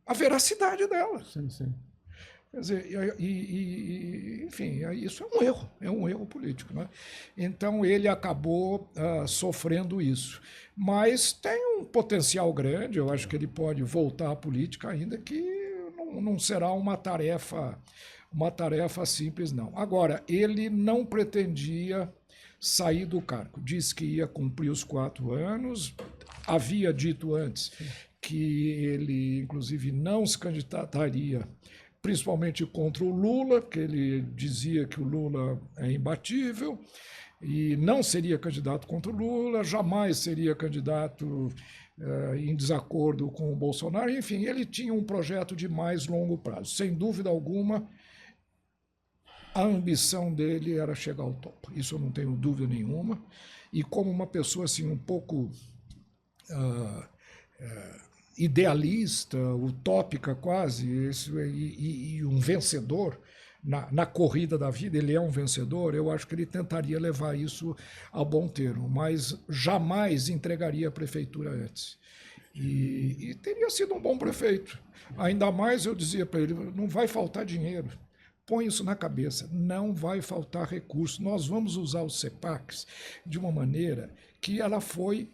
a veracidade dela. Sim. Quer dizer, enfim, isso é um erro político, né? Então ele acabou sofrendo isso. Mas tem um potencial grande, eu acho que ele pode voltar à política, ainda que não será uma tarefa uma tarefa simples, não. Agora, ele não pretendia sair do cargo. Disse que ia cumprir os 4 anos, havia dito antes que ele, inclusive, não se candidataria, principalmente contra o Lula, porque ele dizia que o Lula é imbatível, e não seria candidato contra o Lula, jamais seria candidato em desacordo com o Bolsonaro. Enfim, ele tinha um projeto de mais longo prazo. Sem dúvida alguma, a ambição dele era chegar ao topo. Isso eu não tenho dúvida nenhuma. E como uma pessoa assim, um pouco idealista, utópica quase, e um vencedor, na corrida da vida, ele é um vencedor, eu acho que ele tentaria levar isso a bom termo, mas jamais entregaria a prefeitura antes. E teria sido um bom prefeito. Ainda mais, eu dizia para ele, não vai faltar dinheiro. Põe isso na cabeça, não vai faltar recurso. Nós vamos usar os CEPACs de uma maneira que ela foi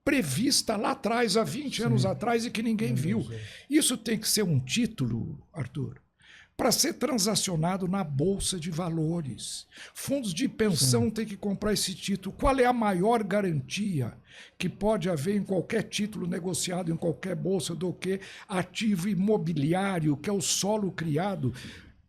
prevista lá atrás, há 20 anos atrás, e que ninguém viu. Isso tem que ser um título, Arthur, para ser transacionado na Bolsa de Valores. Fundos de pensão têm que comprar esse título. Qual é a maior garantia que pode haver em qualquer título negociado em qualquer bolsa do que ativo imobiliário, que é o solo criado,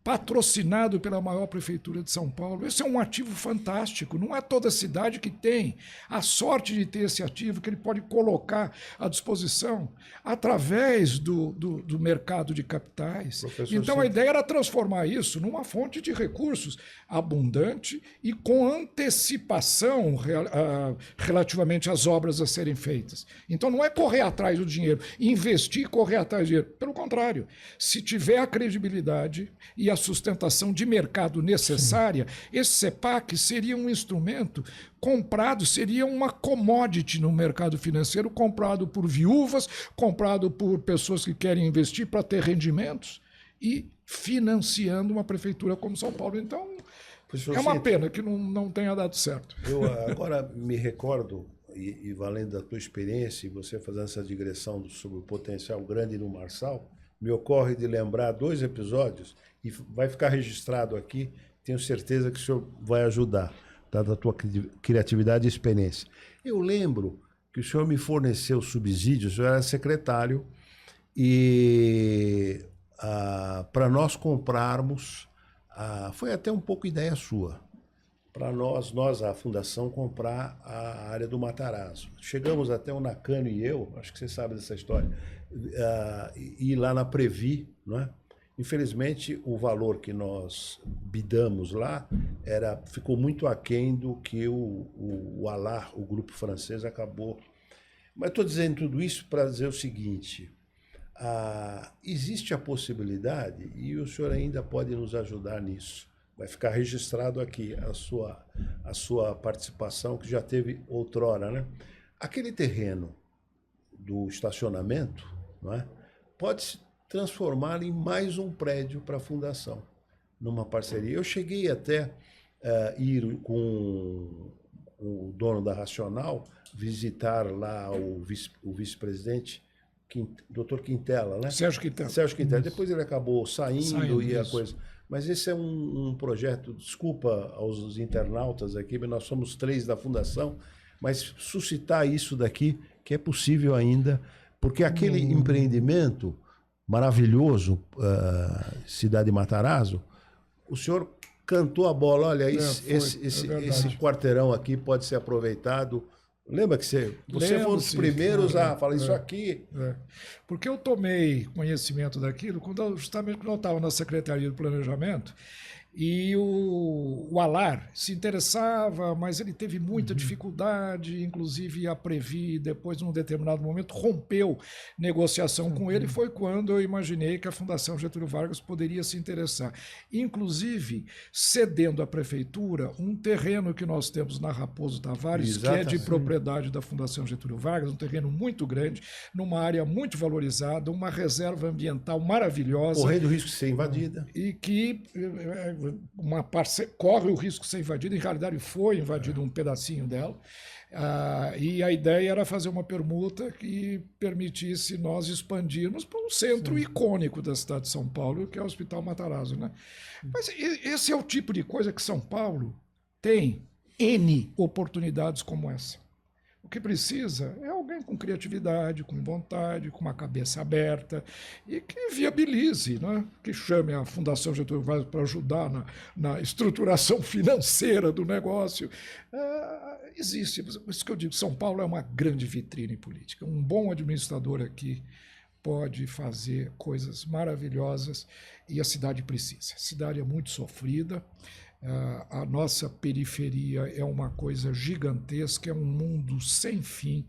patrocinado pela maior prefeitura de São Paulo? Esse é um ativo fantástico, não é toda cidade que tem a sorte de ter esse ativo que ele pode colocar à disposição através do mercado de capitais. Então, a ideia era transformar isso numa fonte de recursos abundante e com antecipação relativamente às obras a serem feitas. Então, não é correr atrás do dinheiro, investir e correr atrás do dinheiro. Pelo contrário, se tiver a credibilidade e a sustentação de mercado necessária, esse CEPAC seria um instrumento comprado, seria uma commodity no mercado financeiro, comprado por viúvas, comprado por pessoas que querem investir para ter rendimentos e financiando uma prefeitura como São Paulo. Então, é uma pena que não tenha dado certo. Eu agora me recordo, e valendo da tua experiência, e você fazendo essa digressão sobre o potencial grande no Marçal, me ocorre de lembrar 2 episódios, e vai ficar registrado aqui, tenho certeza que o senhor vai ajudar, dada a tua criatividade e experiência. Eu lembro que o senhor me forneceu subsídios, o senhor era secretário, e para nós comprarmos, foi até um pouco ideia sua, para nós, a Fundação, comprar a área do Matarazzo. Chegamos até o Nakano e eu, acho que você sabe dessa história, ir lá na Previ, não é? Infelizmente, o valor que nós bidamos lá ficou muito aquém do que o Alar, o grupo francês, acabou. Mas estou dizendo tudo isso para dizer o seguinte, existe a possibilidade, e o senhor ainda pode nos ajudar nisso, vai ficar registrado aqui a sua participação, que já teve outrora, né? Aquele terreno do estacionamento, não é? Pode-se transformar em mais um prédio para a Fundação, numa parceria. Eu cheguei até ir com o dono da Racional, visitar lá o vice-presidente, Dr. Quintela, né? Sérgio Quintela. Sérgio Quintela. Depois ele acabou saindo e a coisa... Mas esse é um projeto, desculpa aos internautas aqui, mas nós somos 3 da Fundação, mas suscitar isso daqui, que é possível ainda, porque aquele empreendimento maravilhoso, Cidade Matarazzo, o senhor cantou a bola, olha, esse quarteirão aqui pode ser aproveitado. Lembra que você foi um dos primeiros a falar isso aqui? Porque eu tomei conhecimento daquilo justamente quando eu estava na Secretaria do Planejamento, e o Alar se interessava, mas ele teve muita dificuldade, inclusive a Previ, depois, num determinado momento, rompeu negociação com ele. Foi quando eu imaginei que a Fundação Getúlio Vargas poderia se interessar. Inclusive, cedendo à Prefeitura um terreno que nós temos na Raposo Tavares, que é de propriedade da Fundação Getúlio Vargas, um terreno muito grande, numa área muito valorizada, uma reserva ambiental maravilhosa. Correndo o risco de ser invadida. E que corre o risco de ser invadida, em realidade foi invadido um pedacinho dela, E a ideia era fazer uma permuta que permitisse nós expandirmos para um centro icônico da cidade de São Paulo, que é o Hospital Matarazzo, né? Mas esse é o tipo de coisa que São Paulo tem N oportunidades como essa. O que precisa é alguém com criatividade, com vontade, com uma cabeça aberta e que viabilize, né? Que chame a Fundação Getúlio Vargas para ajudar na estruturação financeira do negócio. Existe, por isso que eu digo, São Paulo é uma grande vitrine política. Um bom administrador aqui pode fazer coisas maravilhosas e a cidade precisa. A cidade é muito sofrida. A nossa periferia é uma coisa gigantesca, é um mundo sem fim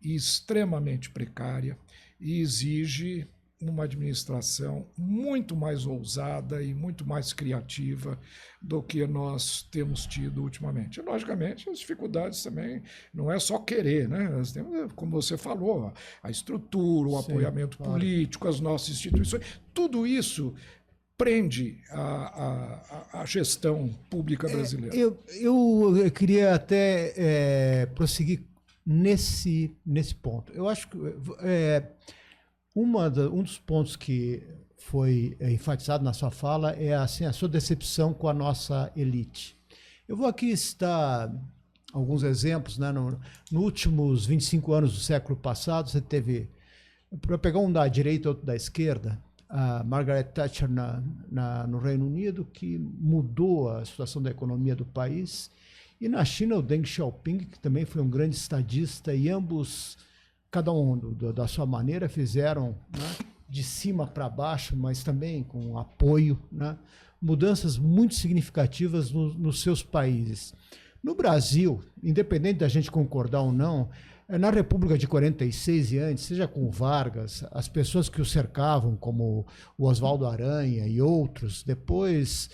e extremamente precária e exige uma administração muito mais ousada e muito mais criativa do que nós temos tido ultimamente. E, logicamente, as dificuldades também não é só querer, né? Nós temos, como você falou, a estrutura, o apoiamento político, as nossas instituições, tudo isso prende a gestão pública brasileira. Eu queria até prosseguir nesse ponto. Eu acho que um dos pontos que foi enfatizado na sua fala é assim, a sua decepção com a nossa elite. Eu vou aqui citar alguns exemplos, né? Nos últimos 25 anos do século passado, você teve, para pegar um da direita e outro da esquerda, a Margaret Thatcher no Reino Unido, que mudou a situação da economia do país, e na China o Deng Xiaoping, que também foi um grande estadista, e ambos, cada um da sua maneira, fizeram, né, de cima para baixo, mas também com apoio, né, mudanças muito significativas nos seus países. No Brasil, independente da gente concordar ou não, na República de 46 e antes, seja com Vargas, as pessoas que o cercavam, como o Oswaldo Aranha e outros, depois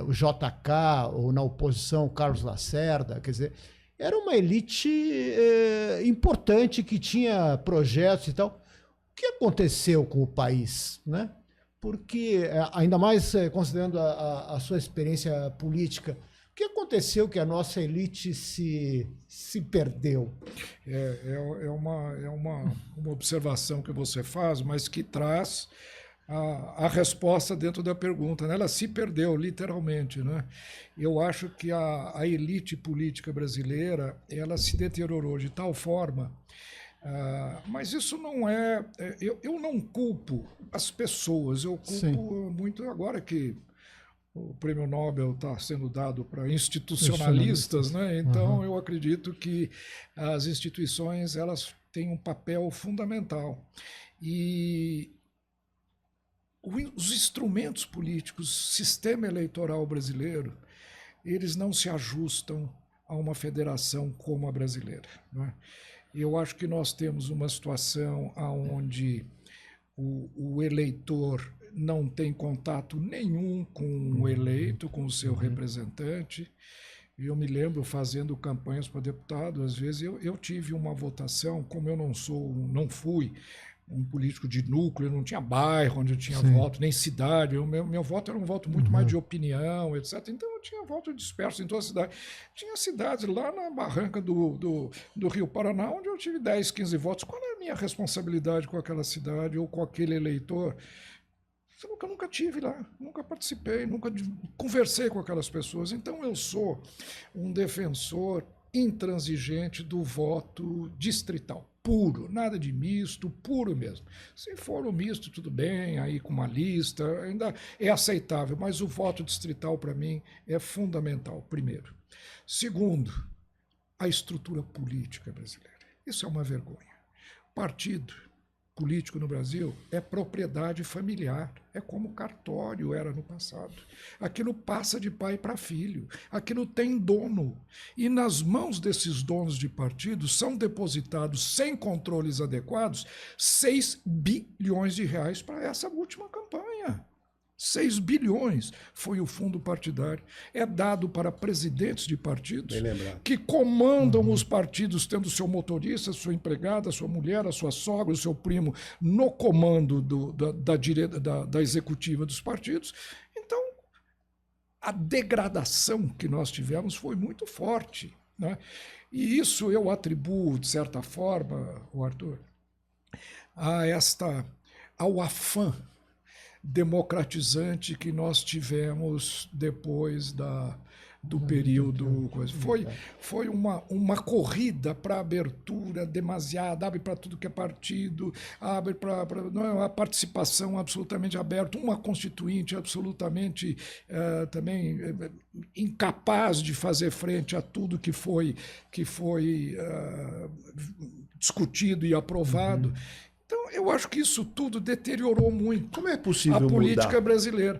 o JK, ou na oposição, Carlos Lacerda, quer dizer, era uma elite importante que tinha projetos e tal. O que aconteceu com o país, né? Porque, ainda mais considerando a sua experiência política, o que aconteceu que a nossa elite se perdeu? É uma observação que você faz, mas que traz a resposta dentro da pergunta, né? Ela se perdeu, literalmente, né? Eu acho que a elite política brasileira ela se deteriorou de tal forma, mas isso não é... Eu não culpo as pessoas, eu culpo muito agora que o prêmio Nobel está sendo dado para institucionalistas, né? Então, eu acredito que as instituições elas têm um papel fundamental. E os instrumentos políticos, o sistema eleitoral brasileiro, eles não se ajustam a uma federação como a brasileira, né? Eu acho que nós temos uma situação onde o eleitor não tem contato nenhum com o eleito, com o seu representante. Eu me lembro fazendo campanhas para deputado, às vezes eu tive uma votação, como eu não fui um político de núcleo, não tinha bairro onde eu tinha voto, nem cidade. Meu voto era um voto muito mais de opinião, etc. Então eu tinha voto disperso em toda a cidade. Tinha cidades lá na barranca do Rio Paraná, onde eu tive 10, 15 votos. Qual é a minha responsabilidade com aquela cidade ou com aquele eleitor? Eu nunca tive lá, nunca participei, nunca conversei com aquelas pessoas. Então eu sou um defensor intransigente do voto distrital, puro, nada de misto, puro mesmo. Se for o misto, tudo bem, aí com uma lista, ainda é aceitável, mas o voto distrital, para mim, é fundamental, primeiro. Segundo, a estrutura política brasileira. Isso é uma vergonha. Partido político no Brasil é propriedade familiar, é como cartório era no passado. Aquilo passa de pai para filho, aquilo tem dono. E nas mãos desses donos de partidos são depositados, sem controles adequados, 6 bilhões de reais para essa última campanha. 6 bilhões foi o fundo partidário. É dado para presidentes de partidos que comandam os partidos, tendo seu motorista, sua empregada, sua mulher, a sua sogra, o seu primo no comando da executiva dos partidos. Então, a degradação que nós tivemos foi muito forte. né? E isso eu atribuo, de certa forma, o Arthur, ao afã democratizante que nós tivemos depois do período. Foi uma corrida para abertura demasiada, abre para tudo que é partido, abre para a participação absolutamente aberta, uma constituinte absolutamente também incapaz de fazer frente a tudo que foi discutido e aprovado. Então, eu acho que isso tudo deteriorou muito Como é possível a política mudar? brasileira.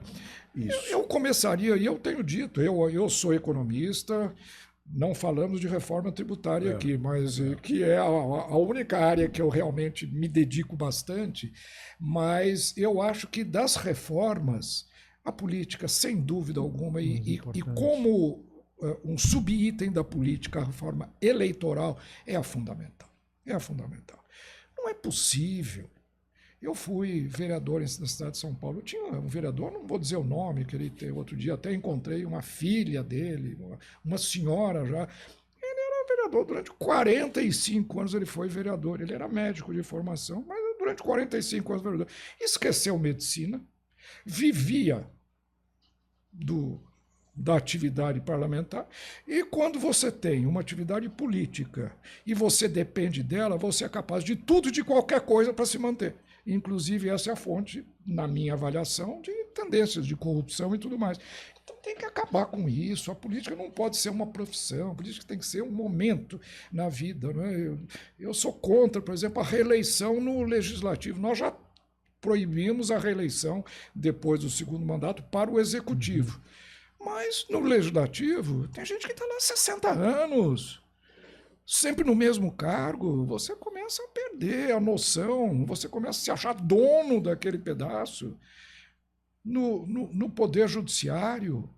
Isso. Eu começaria, e eu tenho dito, eu sou economista, não falamos de reforma tributária aqui, mas que é a única área que eu realmente me dedico bastante, mas eu acho que das reformas, a política, sem dúvida alguma, e como um subitem da política, a reforma eleitoral é a fundamental. É a fundamental. Não é possível. Eu fui vereador na cidade de São Paulo. Eu tinha um vereador, não vou dizer o nome, que ele teve outro dia, até encontrei uma filha dele, uma senhora já. Ele era vereador durante 45 anos, ele foi vereador. Ele era médico de formação, mas durante 45 anos vereador. Esqueceu medicina, vivia da atividade parlamentar, e quando você tem uma atividade política e você depende dela, você é capaz de tudo, de qualquer coisa para se manter. Inclusive, essa é a fonte, na minha avaliação, de tendências de corrupção e tudo mais. Então tem que acabar com isso. A política não pode ser uma profissão, a política tem que ser um momento na vida. Não é? Eu sou contra, por exemplo, a reeleição no legislativo. Nós já proibimos a reeleição depois do segundo mandato para o executivo. Mas no legislativo, tem gente que está lá há 60 anos, sempre no mesmo cargo. Você começa a perder a noção, você começa a se achar dono daquele pedaço. No Poder Judiciário,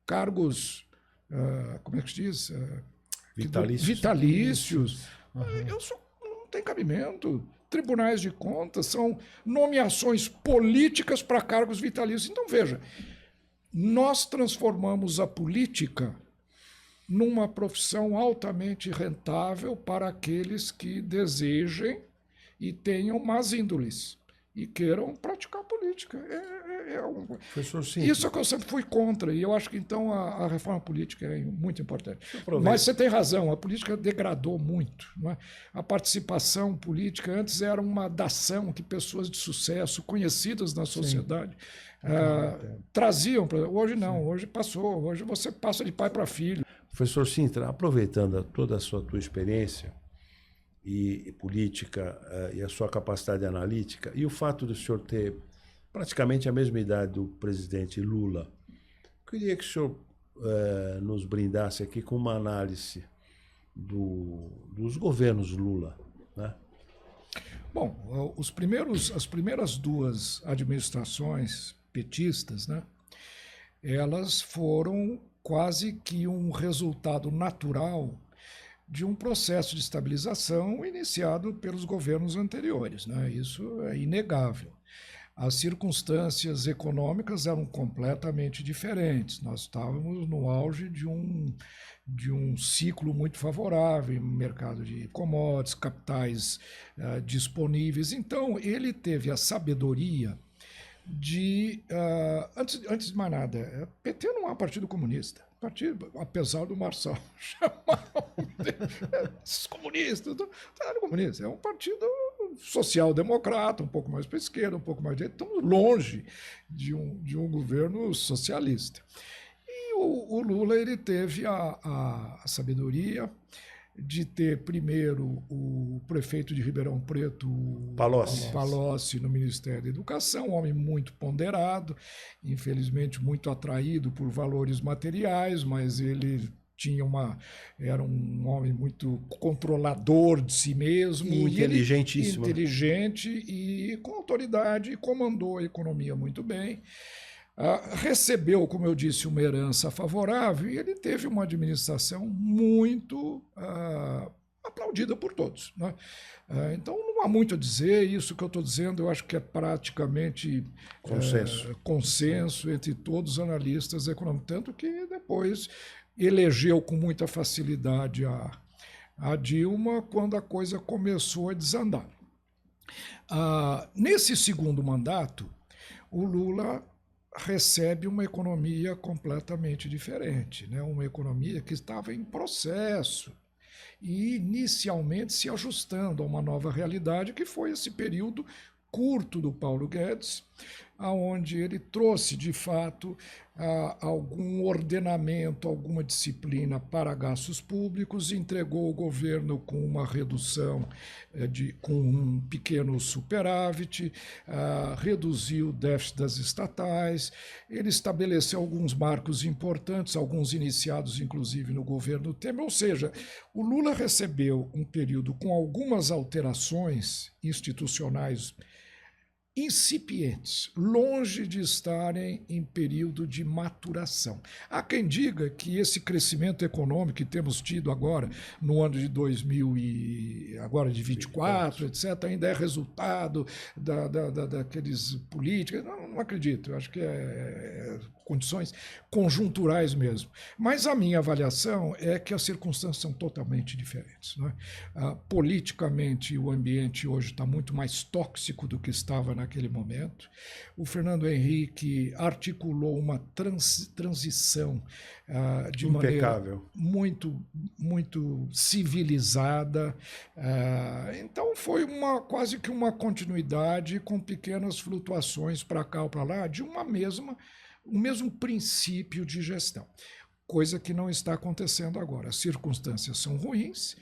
cargos, como é que se diz? Vitalícios. Não tem cabimento. Tribunais de contas são nomeações políticas para cargos vitalícios. Então, veja, nós transformamos a política numa profissão altamente rentável para aqueles que desejem e tenham más índoles e queiram praticar política. Isso é que eu sempre fui contra, e eu acho que então a reforma política é muito importante. Mas você tem razão, a política degradou muito. Não é? A participação política antes era uma dação que pessoas de sucesso, conhecidas na sociedade, traziam. Hoje não, hoje passou, hoje você passa de pai para filho. Professor Cintra, aproveitando toda a tua experiência e política e a sua capacidade analítica, e o fato do senhor ter praticamente a mesma idade do presidente Lula, queria que o senhor nos brindasse aqui com uma análise dos governos Lula, né? Bom, as primeiras duas administrações petistas, né, elas foram quase que um resultado natural de um processo de estabilização iniciado pelos governos anteriores, né? Isso é inegável. As circunstâncias econômicas eram completamente diferentes. Nós estávamos no auge de um ciclo muito favorável, mercado de commodities, capitais disponíveis. Então, ele teve a sabedoria de... antes de mais nada, PT não é um partido comunista. Partido, apesar do Marçal chamar esses comunistas, é um partido social-democrata, um pouco mais para a esquerda, um pouco mais direita. Estamos longe de um governo socialista. E o Lula ele teve a sabedoria de ter primeiro o prefeito de Ribeirão Preto, Palocci, no Ministério da Educação, um homem muito ponderado, infelizmente muito atraído por valores materiais, mas ele era um homem muito controlador de si mesmo. Inteligentíssimo. Inteligente e com autoridade, e comandou a economia muito bem. Recebeu, como eu disse, uma herança favorável, e ele teve uma administração muito aplaudida por todos, né? Então não há muito a dizer. Isso que eu estou dizendo, eu acho que é praticamente consenso entre todos os analistas econômicos, tanto que depois elegeu com muita facilidade a Dilma quando a coisa começou a desandar. Nesse segundo mandato, o Lula recebe uma economia completamente diferente, né? Uma economia que estava em processo e inicialmente se ajustando a uma nova realidade, que foi esse período curto do Paulo Guedes, aonde ele trouxe, de fato, algum ordenamento, alguma disciplina para gastos públicos, entregou o governo com uma redução, com um pequeno superávit, reduziu o déficit das estatais, ele estabeleceu alguns marcos importantes, alguns iniciados, inclusive, no governo Temer, ou seja, o Lula recebeu um período com algumas alterações institucionais incipientes, longe de estarem em período de maturação. Há quem diga que esse crescimento econômico que temos tido agora, no ano de 2024, etc., ainda é resultado daqueles políticos. Não acredito, eu acho que condições conjunturais mesmo. Mas a minha avaliação é que as circunstâncias são totalmente diferentes, né? Politicamente, o ambiente hoje está muito mais tóxico do que estava naquele momento. O Fernando Henrique articulou uma transição de maneira muito civilizada. Então, foi quase que uma continuidade com pequenas flutuações para cá ou para lá de o mesmo princípio de gestão, coisa que não está acontecendo agora. As circunstâncias são ruins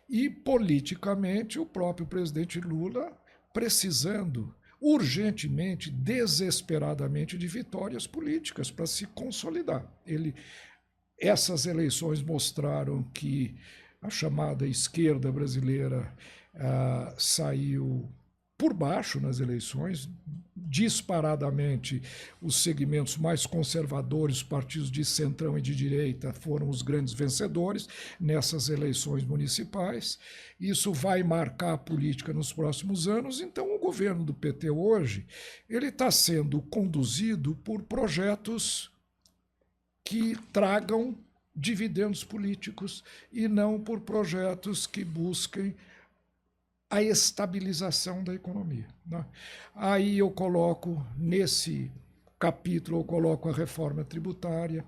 e, politicamente, o próprio presidente Lula precisando urgentemente, desesperadamente, de vitórias políticas para se consolidar. Essas eleições mostraram que a chamada esquerda brasileira saiu por baixo nas eleições, disparadamente os segmentos mais conservadores, partidos de centrão e de direita, foram os grandes vencedores nessas eleições municipais. Isso vai marcar a política nos próximos anos. Então, o governo do PT hoje ele está sendo conduzido por projetos que tragam dividendos políticos e não por projetos que busquem a estabilização da economia, né? Aí eu coloco, nesse capítulo, eu coloco a reforma tributária,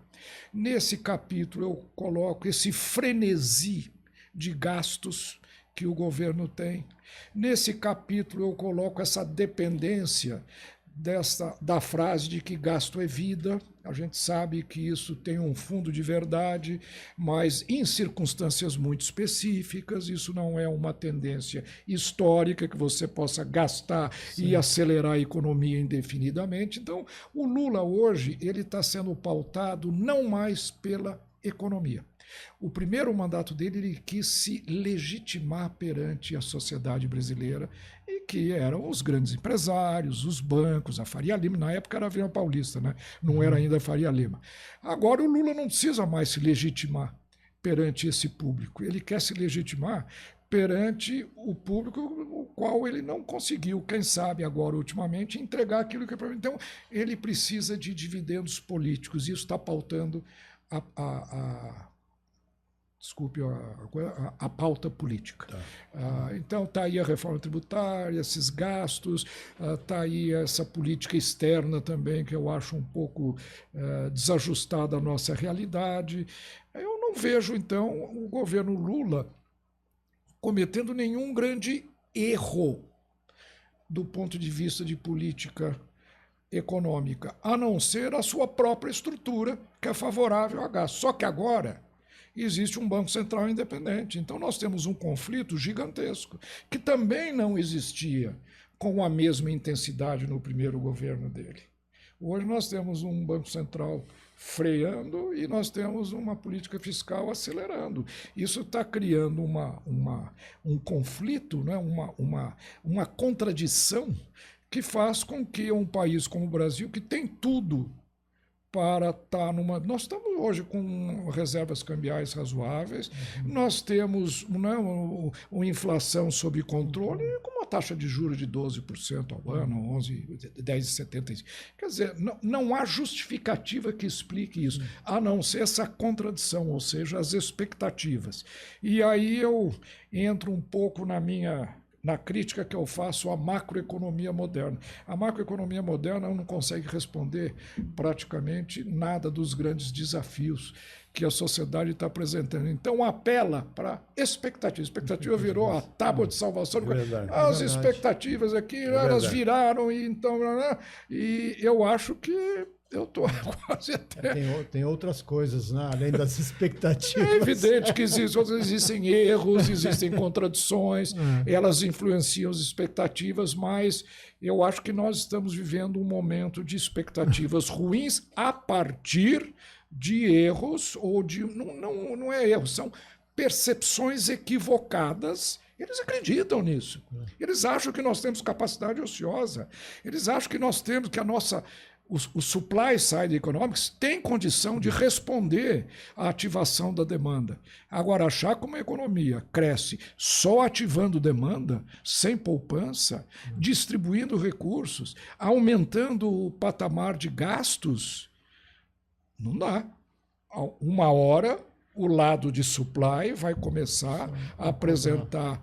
nesse capítulo eu coloco esse frenesi de gastos que o governo tem, nesse capítulo eu coloco essa dependência da frase de que gasto é vida. A gente sabe que isso tem um fundo de verdade, mas em circunstâncias muito específicas. Isso não é uma tendência histórica que você possa gastar e acelerar a economia indefinidamente. Então, o Lula hoje ele está sendo pautado não mais pela economia. O primeiro mandato dele, ele quis se legitimar perante a sociedade brasileira, e que eram os grandes empresários, os bancos, a Faria Lima. Na época era a Avenida Paulista, né? Não era ainda a Faria Lima. Agora o Lula não precisa mais se legitimar perante esse público. Ele quer se legitimar perante o público o qual ele não conseguiu, quem sabe agora, ultimamente, entregar aquilo que é para ele. Então, ele precisa de dividendos políticos. Isso está pautando a pauta política. Tá. Então está aí a reforma tributária, esses gastos, está aí essa política externa também, que eu acho um pouco desajustada à nossa realidade. Eu não vejo, então, o governo Lula cometendo nenhum grande erro do ponto de vista de política econômica, a não ser a sua própria estrutura, que é favorável a gasto. Só que agora existe um Banco Central independente. Então nós temos um conflito gigantesco, que também não existia com a mesma intensidade no primeiro governo dele. Hoje nós temos um Banco Central freando e nós temos uma política fiscal acelerando. Isso está criando um conflito, né? uma contradição que faz com que um país como o Brasil, que tem tudo para estar numa... Nós estamos hoje com reservas cambiais razoáveis, nós temos uma inflação sob controle e com uma taxa de juros de 12% ao ano, 11, 10,75%. Quer dizer, não há justificativa que explique isso, a não ser essa contradição, ou seja, as expectativas. E aí eu entro um pouco na crítica que eu faço à macroeconomia moderna. A macroeconomia moderna não consegue responder praticamente nada dos grandes desafios que a sociedade está apresentando. Então, apela para expectativa. A expectativa virou a tábua de salvação. As expectativas aqui, elas viraram, e então... E eu acho que eu estou quase até... Tem outras coisas, né? Além das expectativas. É evidente que existem erros, existem contradições, elas influenciam as expectativas, mas eu acho que nós estamos vivendo um momento de expectativas ruins a partir de erros, ou de... Não é erro, são percepções equivocadas. Eles acreditam nisso. Eles acham que nós temos capacidade ociosa. Eles acham que nós temos, que a nossa... O supply side economics tem condição de responder à ativação da demanda. Agora, achar que uma economia cresce só ativando demanda, sem poupança, distribuindo recursos, aumentando o patamar de gastos, não dá. Uma hora, o lado de supply vai começar a apresentar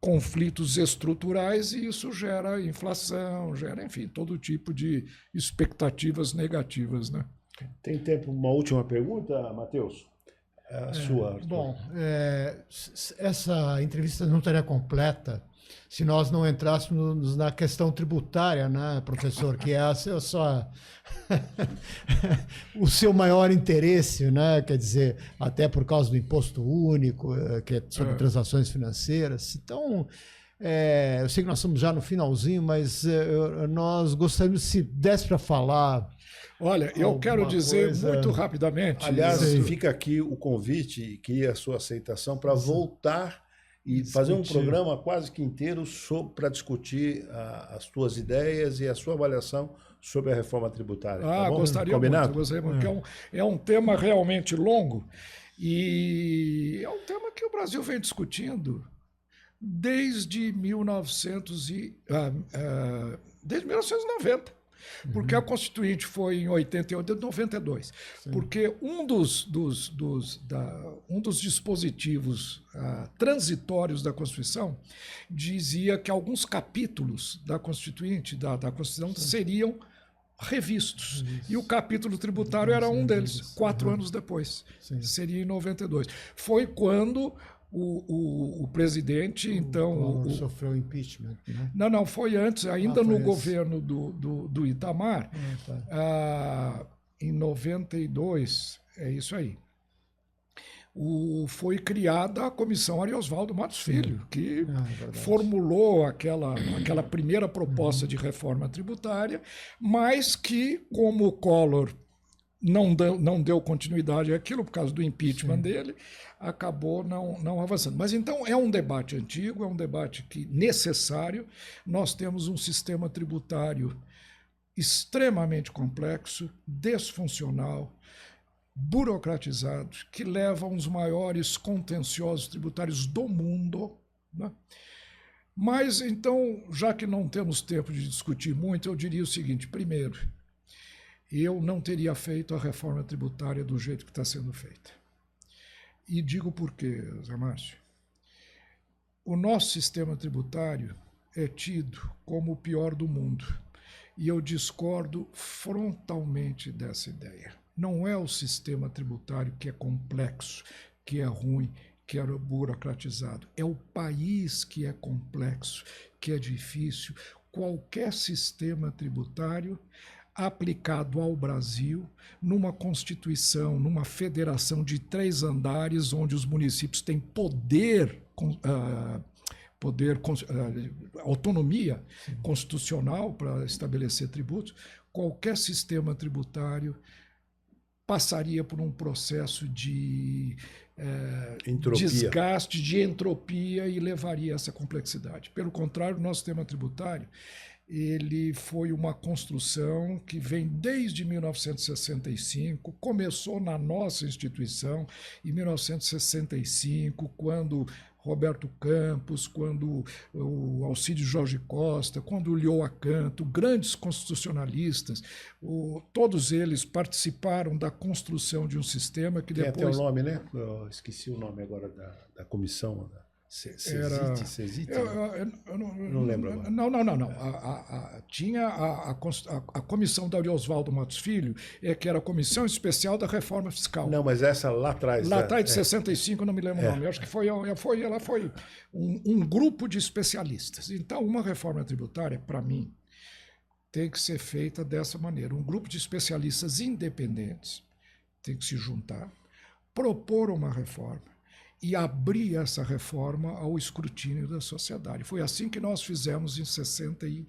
conflitos estruturais e isso gera inflação, gera, enfim, todo tipo de expectativas negativas, né? Tem tempo uma última pergunta, Matheus? A sua. Bom, essa entrevista não estaria completa se nós não entrássemos na questão tributária, né, professor, que é o seu maior interesse, né? Quer dizer, até por causa do imposto único, que é sobre transações financeiras. Então, eu sei que nós estamos já no finalzinho, mas nós gostaríamos, se desse para falar... Olha, eu quero dizer muito rapidamente... Aliás, fica aqui o convite, e queria a sua aceitação, para voltar e fazer um programa quase que inteiro para discutir as suas ideias e a sua avaliação sobre a reforma tributária. Tá bom? Gostaria Combinado? muito. Gostaria muito, é um tema realmente longo e é um tema que o Brasil vem discutindo desde 1990. Porque a Constituinte foi em 88, 92. Sim. Porque um dos dispositivos transitórios da Constituição dizia que alguns capítulos da Constituinte, da Constituição, seriam revistos. Isso. E o capítulo tributário era um deles, 4 anos depois. Sim. Seria em 92. Foi quando... O presidente, então... sofreu impeachment, né? Não, foi antes, ainda no governo do Itamar, em 92, é isso aí. Foi criada a Comissão Ariosvaldo Matos Filho, que formulou aquela primeira proposta de reforma tributária, mas que, como o Collor não deu continuidade àquilo por causa do impeachment dele, acabou não avançando. Mas então é um debate antigo, é um debate necessário. Nós temos um sistema tributário extremamente complexo, desfuncional, burocratizado, que leva a uns maiores contenciosos tributários do mundo, né? Mas então, já que não temos tempo de discutir muito, eu diria o seguinte: primeiro, eu não teria feito a reforma tributária do jeito que está sendo feita. E digo por quê, Zé Márcio. O nosso sistema tributário é tido como o pior do mundo. E eu discordo frontalmente dessa ideia. Não é o sistema tributário que é complexo, que é ruim, que é burocratizado. É o país que é complexo, que é difícil. Qualquer sistema tributário aplicado ao Brasil, numa Constituição, numa federação de 3 andares, onde os municípios têm autonomia constitucional para estabelecer tributos, qualquer sistema tributário passaria por um processo de desgaste, de entropia e levaria a essa complexidade. Pelo contrário, o nosso sistema tributário ele foi uma construção que vem desde 1965, começou na nossa instituição em 1965, quando Roberto Campos, quando o Alcide Jorge Costa, quando o Lyoa Canto, grandes constitucionalistas, todos eles participaram da construção de um sistema que Tem depois... até o nome, né? Eu esqueci o nome agora da comissão. Cesite, Eu não lembro agora. Não. Tinha a comissão da Oswaldo Matos Filho, que era a Comissão Especial da Reforma Fiscal. Não, mas essa lá atrás. Lá atrás, de 65, não me lembro o nome. Eu acho que ela foi um grupo de especialistas. Então, uma reforma tributária, para mim, tem que ser feita dessa maneira. Um grupo de especialistas independentes tem que se juntar, propor uma reforma e abrir essa reforma ao escrutínio da sociedade. Foi assim que nós fizemos em 60 e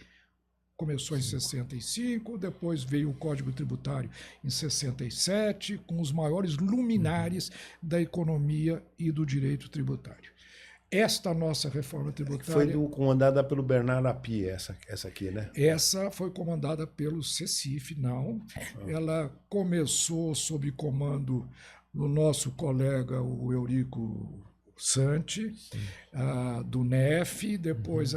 começou em 65, depois veio o Código Tributário em 67, com os maiores luminares da economia e do direito tributário. Esta nossa reforma tributária... Foi comandada pelo Bernardo Api, essa aqui, né? Essa foi comandada pelo CECIF, não. Ela começou sob comando do nosso colega, o Eurico Santi, do NEF, depois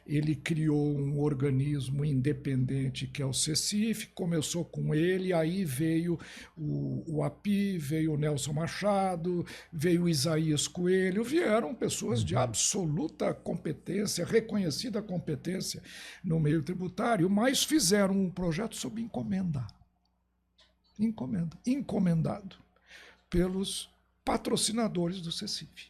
ele criou um organismo independente que é o CECIF, começou com ele, aí veio o API, veio o Nelson Machado, veio o Isaías Coelho, vieram pessoas de absoluta competência, reconhecida competência no meio tributário, mas fizeram um projeto sob encomendado pelos patrocinadores do CECIF.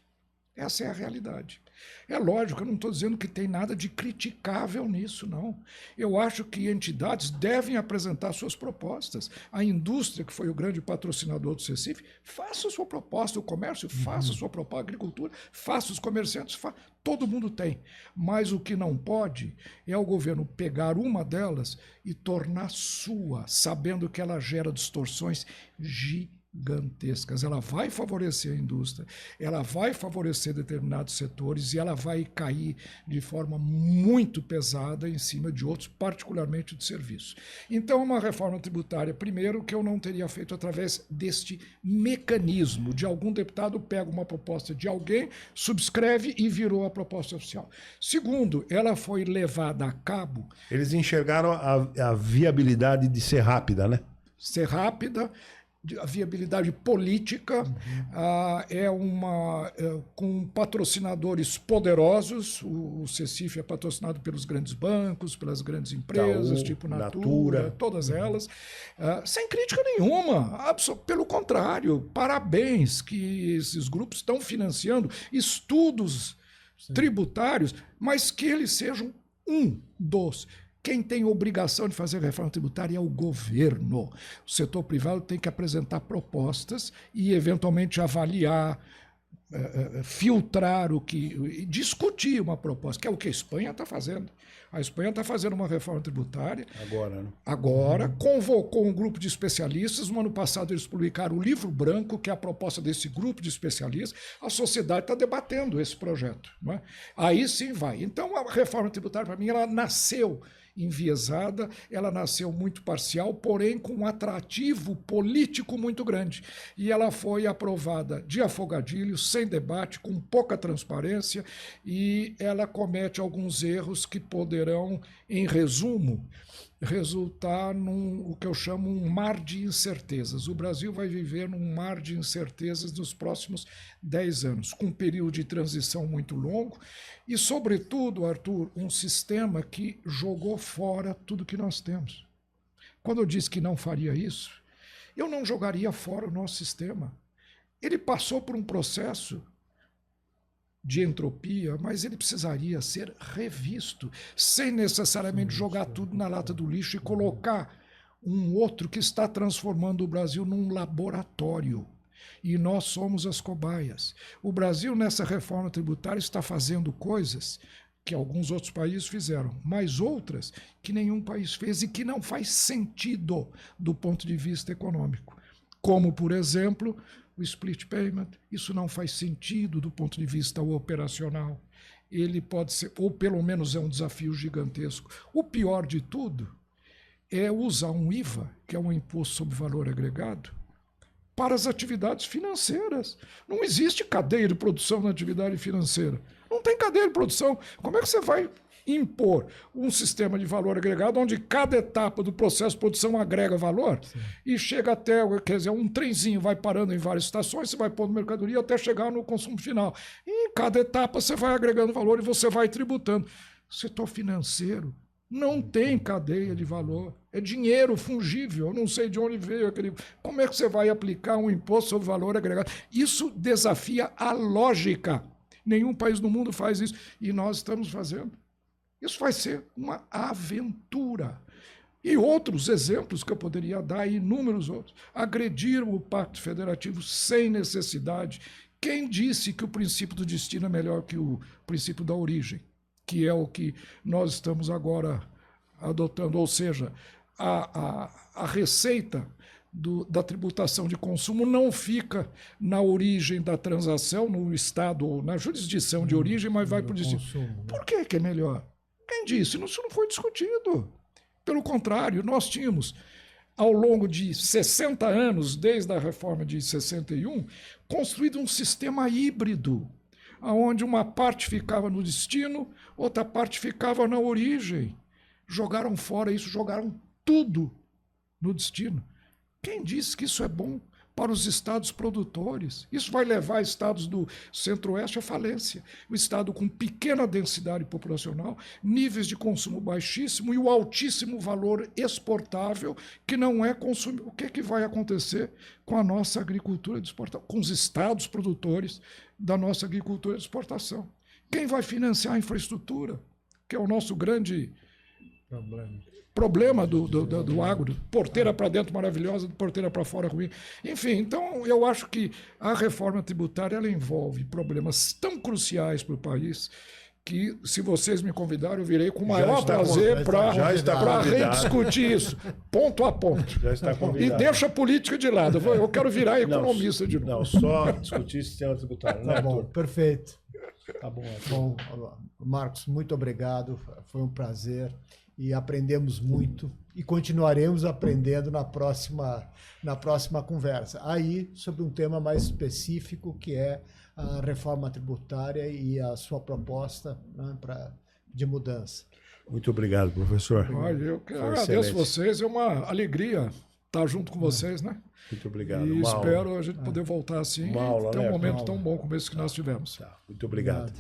Essa é a realidade. É lógico, eu não estou dizendo que tem nada de criticável nisso, não. Eu acho que entidades devem apresentar suas propostas. A indústria, que foi o grande patrocinador do CECIF, faça a sua proposta, o comércio faça a sua proposta, a agricultura, faça os comerciantes, todo mundo tem. Mas o que não pode é o governo pegar uma delas e tornar sua, sabendo que ela gera distorções gigantescas. Ela vai favorecer a indústria, ela vai favorecer determinados setores e ela vai cair de forma muito pesada em cima de outros, particularmente de serviços. Então, uma reforma tributária, primeiro, que eu não teria feito através deste mecanismo de algum deputado pega uma proposta de alguém, subscreve e virou a proposta oficial. Segundo, ela foi levada a cabo... Eles enxergaram a viabilidade de ser rápida, né? Ser rápida, a viabilidade política, com patrocinadores poderosos. O CECIF é patrocinado pelos grandes bancos, pelas grandes empresas, tipo Natura, todas elas, sem crítica nenhuma, pelo contrário, parabéns que esses grupos estão financiando estudos tributários, mas que eles sejam um dos... Quem tem obrigação de fazer reforma tributária é o governo. O setor privado tem que apresentar propostas e, eventualmente, avaliar, filtrar discutir uma proposta, que é o que a Espanha está fazendo. A Espanha está fazendo uma reforma tributária. Agora, né? Agora, convocou um grupo de especialistas. No ano passado, eles publicaram o livro branco, que é a proposta desse grupo de especialistas. A sociedade está debatendo esse projeto, não é? Aí sim vai. Então, a reforma tributária, para mim, ela nasceu enviesada, ela nasceu muito parcial, porém com um atrativo político muito grande. E ela foi aprovada de afogadilho, sem debate, com pouca transparência, e ela comete alguns erros que poderão, em resumo, resultar o que eu chamo um mar de incertezas. O Brasil vai viver num mar de incertezas nos próximos 10 anos, com um período de transição muito longo e, sobretudo, Arthur, um sistema que jogou fora tudo que nós temos. Quando eu disse que não faria isso, eu não jogaria fora o nosso sistema. Ele passou por um processo de entropia, mas ele precisaria ser revisto, sem necessariamente jogar tudo na lata do lixo e colocar um outro que está transformando o Brasil num laboratório. E nós somos as cobaias. O Brasil, nessa reforma tributária, está fazendo coisas que alguns outros países fizeram, mas outras que nenhum país fez e que não faz sentido do ponto de vista econômico. Como, por exemplo, o split payment. Isso não faz sentido do ponto de vista operacional. Ele pode ser, ou pelo menos é um desafio gigantesco. O pior de tudo é usar um IVA, que é um imposto sobre valor agregado, para as atividades financeiras. Não existe cadeia de produção na atividade financeira. Não tem cadeia de produção. Como é que você vai impor um sistema de valor agregado onde cada etapa do processo de produção agrega valor? Sim. E chega até, quer dizer, um trenzinho vai parando em várias estações, você vai pondo mercadoria até chegar no consumo final. E em cada etapa você vai agregando valor e você vai tributando. Setor financeiro não tem cadeia de valor. É dinheiro fungível. Eu não sei de onde veio aquele... Como é que você vai aplicar um imposto sobre valor agregado? Isso desafia a lógica. Nenhum país do mundo faz isso. E nós estamos fazendo. Isso vai ser uma aventura. E outros exemplos que eu poderia dar, inúmeros outros. Agrediram o Pacto Federativo sem necessidade. Quem disse que o princípio do destino é melhor que o princípio da origem? Que é o que nós estamos agora adotando, ou seja, a receita da tributação de consumo não fica na origem da transação, no estado ou na jurisdição de origem, mas vai para o destino. Por que é melhor? Quem disse? Isso não foi discutido. Pelo contrário, nós tínhamos, ao longo de 60 anos, desde a reforma de 61, construído um sistema híbrido, onde uma parte ficava no destino, outra parte ficava na origem. Jogaram fora isso, jogaram tudo no destino. Quem disse que isso é bom para os estados produtores? Isso vai levar estados do centro-oeste à falência. O estado com pequena densidade populacional, níveis de consumo baixíssimo e o altíssimo valor exportável que não é consumido. O que vai acontecer com a nossa agricultura de exportação, com os estados produtores da nossa agricultura de exportação? Quem vai financiar a infraestrutura, que é o nosso grande problema do agro? Porteira para dentro maravilhosa, porteira para fora ruim. Enfim, então eu acho que a reforma tributária ela envolve problemas tão cruciais para o país que, se vocês me convidarem, eu virei com o maior prazer para rediscutir isso, ponto a ponto. Já está convidado. E deixa a política de lado. Eu quero virar economista de novo. Não, só discutir sistema tributário. Tá bom, perfeito. Tá bom. Bom, Marcos, muito obrigado. Foi um prazer e aprendemos muito e continuaremos aprendendo na próxima conversa. Aí, sobre um tema mais específico, que é a reforma tributária e a sua proposta, né, de mudança. Muito obrigado, professor. Olha, eu agradeço vocês, é uma alegria estar junto com vocês, né? Muito obrigado. E espero a gente poder voltar assim e ter um momento tão bom como esse que nós tivemos. Tá. Muito obrigado.